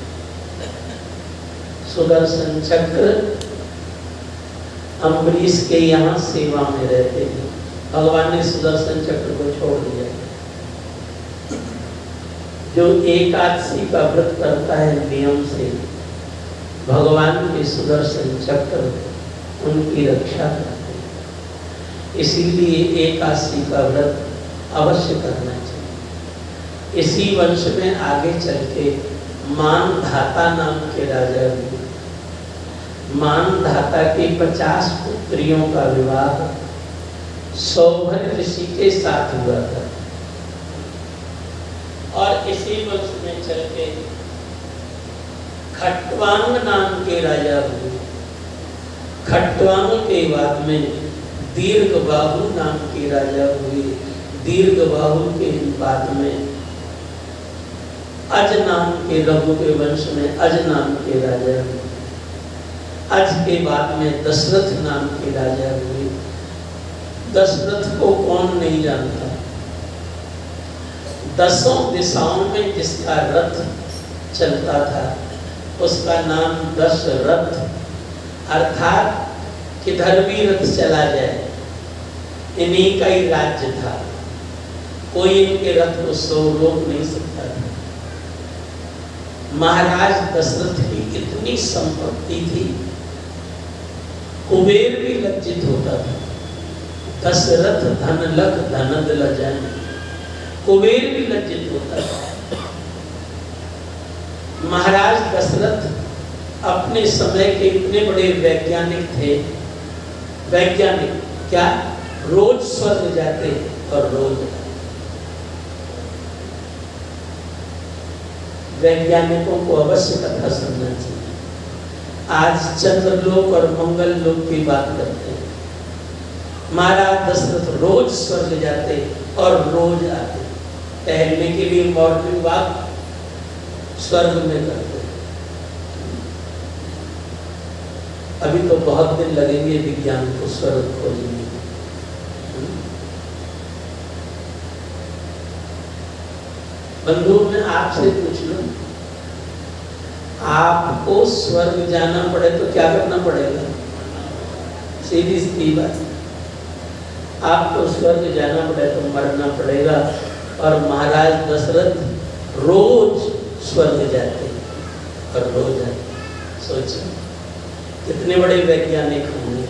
सुदर्शन चक्र अम्बरीश के यहाँ सेवा में रहते हैं। भगवान ने सुदर्शन चक्र को छोड़ दिया। जो एकादशी का व्रत करता है नियम से, भगवान के सुदर्शन चक्र उनकी रक्षा करते हैं। इसीलिए एकादशी का व्रत अवश्य करना चाहिए। इसी वंश में आगे चल के मानधाता नाम के राजा हुए। मानधाता के 50 पुत्रियों का विवाह सौभर ऋषि के साथ हुआ था। और इसी वंश में चल के खट्वांग नाम के राजा हुए। खट्वांग के बाद में दीर्घबाहु नाम के राजा हुए। दीर्घबाहु के बाद में अज नाम के, रघु के वंश में अज नाम के राजा हुए। अज के बाद में दशरथ नाम के राजा हुए। दशरथ को कौन नहीं जानता? 10 दिशाओं में जिसका रथ चलता था उसका नाम दशरथ, अर्थात किधर भी रथ चला जाए इन्हीं का ही राज्य था। कोई इनके रथ को सो रोक नहीं सकता था। महाराज दशरथ की इतनी संपत्ति थी, कुबेर भी लज्जित होता था। दशरथ धन लख धनद लजन, कुबेर भी लज्जित होता था। महाराज दशरथ अपने समय के इतने बड़े वैज्ञानिक थे। वैज्ञानिक क्या, रोज स्वर्ग जाते और रोज। वैज्ञानिकों को अवश्य कथा सुनना चाहिए। आज चंद्रलोक और मंगल लोक की बात करते हैं। महाराज दशरथ रोज स्वर्ग जाते और रोज आते। टहलने के लिए मॉर्निंग वॉक स्वर्ग में करते। अभी तो बहुत दिन लगेंगे विज्ञान को स्वर्ग खोजने में। बंधु, मैं आपसे पूछ लूं, आपको स्वर्ग जाना पड़े तो क्या करना पड़ेगा? सीधी सी बात। आपको स्वर्ग जाना पड़े तो मरना पड़ेगा। और महाराज दशरथ रोज स्वर्ग जाते और रोज आते। सोचिए कितने बड़े वैज्ञानिक होंगे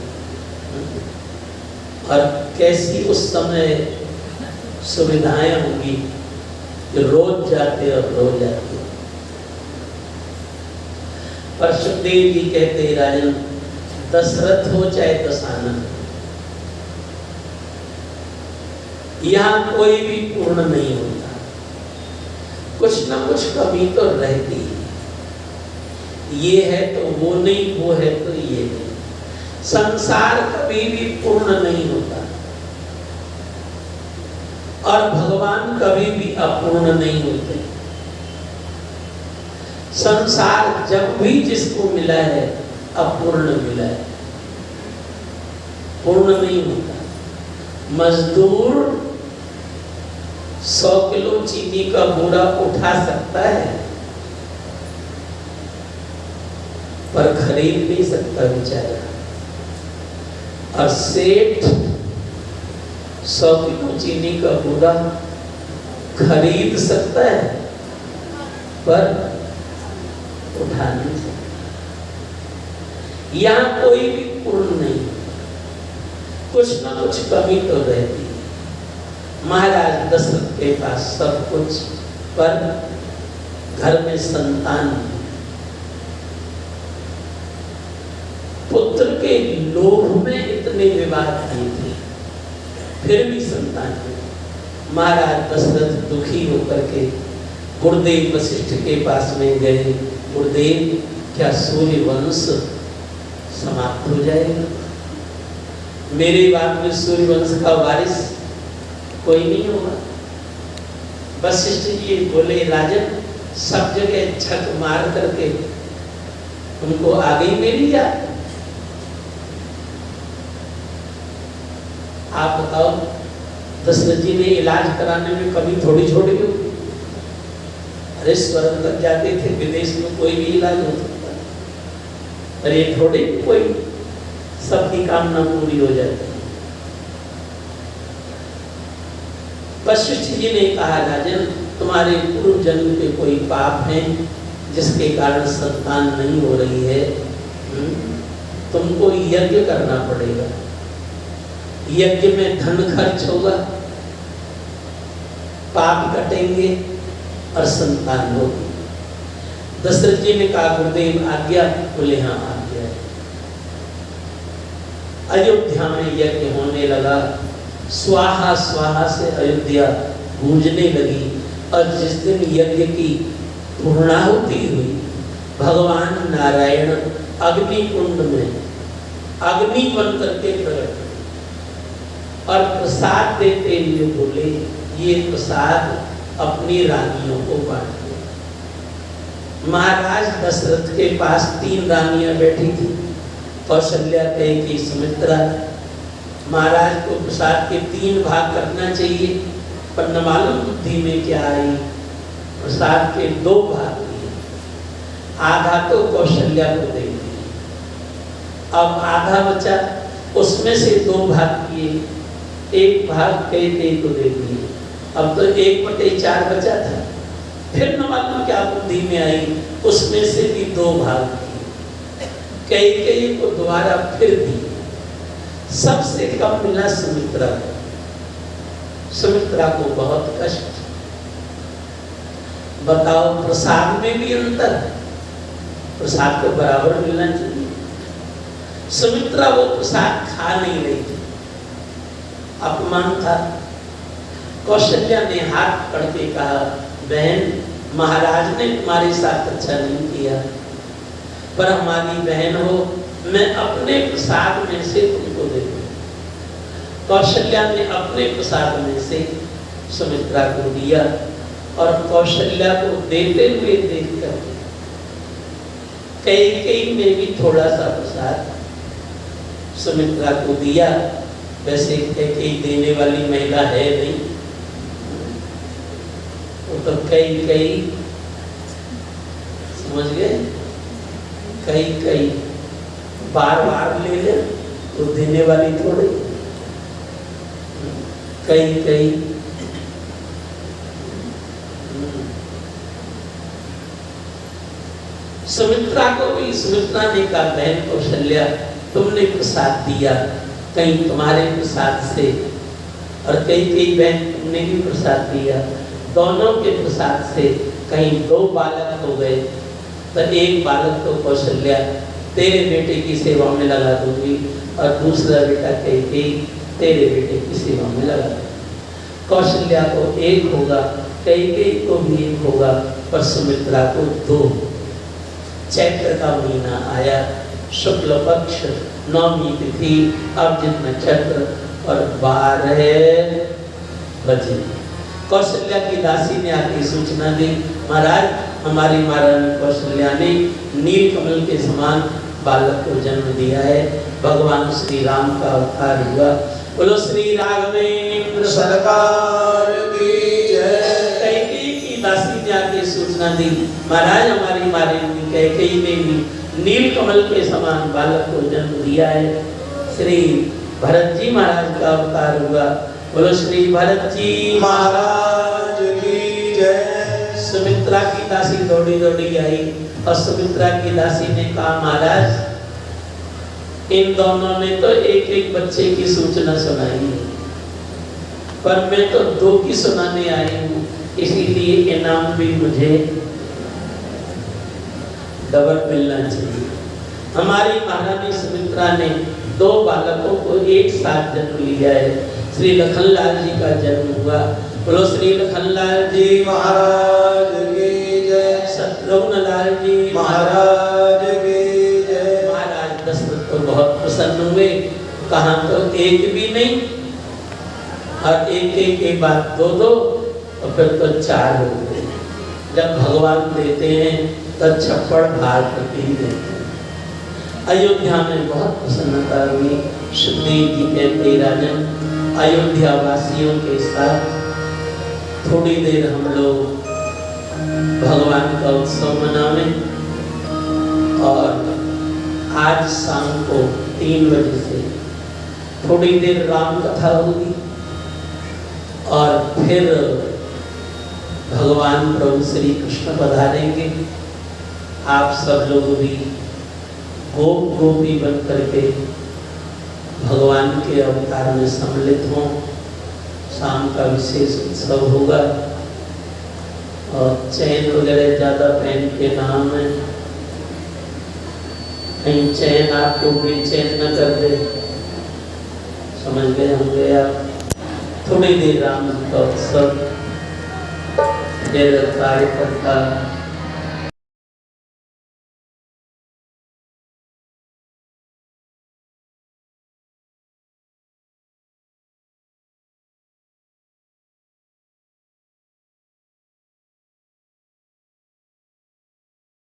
और कैसी उस समय सुविधाएं होंगी कि रोज जाते और रोज आते। पर सुखदेव जी कहते, राजन, दशरथ हो चाहे दशानन, यहाँ कोई भी पूर्ण नहीं होता। कुछ ना कुछ कमी तो रहती है। ये है तो वो नहीं, वो है तो ये नहीं। संसार कभी भी पूर्ण नहीं होता और भगवान कभी भी अपूर्ण नहीं होते। संसार जब भी जिसको मिला है अपूर्ण मिला है, पूर्ण नहीं होता। मजदूर 100 किलो चीनी का बोरा उठा सकता है पर खरीद नहीं सकता बेचारा। और सेठ 100 किलो चीनी का बोरा खरीद सकता है पर उठा नहीं सकता। यहाँ कोई भी पूर्ण नहीं, कुछ ना कुछ कमी तो रहती है। महाराज दशरथ के पास सब कुछ, पर घर में संतान नहीं। पुत्र के लोभ में इतने विवाद नहीं थे, फिर भी संतान नहीं। महाराज दशरथ दुखी होकर के गुरुदेव वशिष्ठ के पास में गए। गुरुदेव, क्या सूर्य वंश समाप्त हो जाएगा? मेरे बाद में सूर्य वंश का वारिस कोई नहीं होगा। वशिष्ठ जी बोले, राजन, सब जगह छक मार करके उनको आ गई मेरी याद। आप बताओ, दशरथ जी ने इलाज कराने में कभी थोड़ी छोड़ी होगी? अरे स्वर्ग तक जाते थे, विदेश में कोई भी इलाज हो सकता है, पर ये थोड़ी कोई सबकी कामना पूरी हो जाती है। वशिष्ठ जी ने कहा, राजन, तुम्हारे पूर्व जन्म के कोई पाप हैं जिसके कारण संतान नहीं हो रही है, तुमको यज्ञ करना पड़ेगा। यज्ञ में धन खर्च होगा, पाप कटेंगे और संतान होगी। दशरथ जी ने कहा, गुरुदेव आज्ञा? बोले, हाँ आज्ञा है। अयोध्या में यज्ञ होने लगा। स्वाहा स्वाहा से अयोध्या गूंजने लगी। और जिस दिन यज्ञ की पूर्णाहुति हुई, भगवान नारायण अग्नि कुंड में अग्नि बन करके प्रकट हुए और प्रसाद देते हुए बोले, ये प्रसाद अपनी रानियों को बांट दो। महाराज दशरथ के पास 3 रानियां बैठी थी, कौशल्या, कैकेयी, सुमित्रा। महाराज को प्रसाद के 3 भाग करना चाहिए, पर न मालूम बुद्धि में क्या आई, प्रसाद के 2 भाग किए। आधा तो कौशल्या को दे दिए, अब आधा बचा, उसमें से 2 भाग किए, 1 भाग कैकेयी को दे दिए। अब तो 1/4 बचा था। फिर न मालूम क्या बुद्धि में आई, उसमें से भी 2 भाग किए, कैकेयी को दोबारा फिर दिए। सबसे कम मिला सुमित्रा को। सुमित्रा को बहुत कष्ट। बताओ, प्रसाद में भी अंतर है, प्रसाद को बराबर मिलना चाहिए। सुमित्रा वो प्रसाद खा नहीं रही थी, अपमान था। कौशल्या ने हाथ पकड़ के कहा, बहन, महाराज ने तुम्हारे साथ अच्छा नहीं किया, पर हमारी बहन हो, मैं अपने प्रसाद में से तुमको दे दूं। कौशल्या ने अपने प्रसाद में से सुमित्रा को दिया और कौशल्या को देते हुए देखकर कैकेयी में भी थोड़ा सा प्रसाद सुमित्रा को दिया। वैसे कैकेयी देने वाली महिला है नहीं, वो तो कैकेयी, समझ गए, कैकेयी बार बार ले ले तो देने वाली थोड़ी। कैकेयी सुमित्रा को भी, सुमित्रा ने कहा, बहन कौशल्या, तुमने प्रसाद दिया, कहीं तुम्हारे प्रसाद से, और कैकेयी बहन तुमने भी प्रसाद दिया, दोनों के प्रसाद से कहीं 2 बालक हो गए, तो 1 बालक तो कौशल्या तेरे बेटे की सेवा में लगा दूंगी और दूसरा बेटा कैकेयी तेरे बेटे की सेवा में लगा दूंगी। कौशल्या को 1 होगा, कैकेयी को भी 1 होगा, पर सुमित्रा को 2। चैत्र का महीना आया, शुक्ल पक्ष, 9वीं तिथि, अभिजित नक्षत्र और 12 बजे कौशल्या की दासी ने आके सूचना दी, महाराज, हमारी महारानी कौशल्या ने नील कमल के समान बालक को जन्म दिया है, भगवान श्री राम का अवतार हुआ। बोलो श्री राघवेंद्र सरकार की जय। कैकेयी की दासी ने आके सूचना दी, महाराज, हमारी महारानी कैकेयी ने भी नील कमल के समान बालक को जन्म दिया है। श्री भरत जी महाराज का अवतार हुआ। बोलो श्री भरत जी महाराज की जय। सुमित्रा की दासी दौड़ी दौड़ी आई और सुमित्रा की दासी ने कहा महाराज इन दोनों ने तो एक एक बच्चे की सूचना सुनाई, पर मैं तो 2 की सुनाने आई हूँ, इसीलिए इनाम भी मुझे डबल मिलना चाहिए। हमारी महारानी सुमित्रा ने 2 बालकों को एक साथ जन्म लिया है। श्री लखनलाल जी का जन्म हुआ। बोलो श्री लखनलाल जी महाराज की जय। शत्रुघ्न लाल जी महाराज की जय। महाराज दशरथ तो बहुत प्रसन्न हुए, कहा तो एक भी नहीं और एक के बाद 2 और फिर तो 4 हो गए। जब भगवान देते हैं तो छप्पड़ भार करके ही देते हैं। अयोध्या में बहुत प्रसन्नता हुई। सुखदेव जी कहते राजन अयोध्या वासियों के साथ थोड़ी देर हम लोग भगवान का उत्सव मनावे और आज शाम को 3 बजे से थोड़ी देर राम कथा होगी और फिर भगवान प्रभु श्री कृष्ण पधारेंगे। आप सब लोग भी गोप गोपी बन करके भगवान के अवतार में सम्मिलित हों। शाम का विशेष उत्सव होगा और चैन वगैरह ज़्यादा पहन के नाम है, कहीं चैन आपको बेचैन न कर दे, समझ गए होंगे आप। थोड़ी देर राम का उत्सव, कार्यकर्ता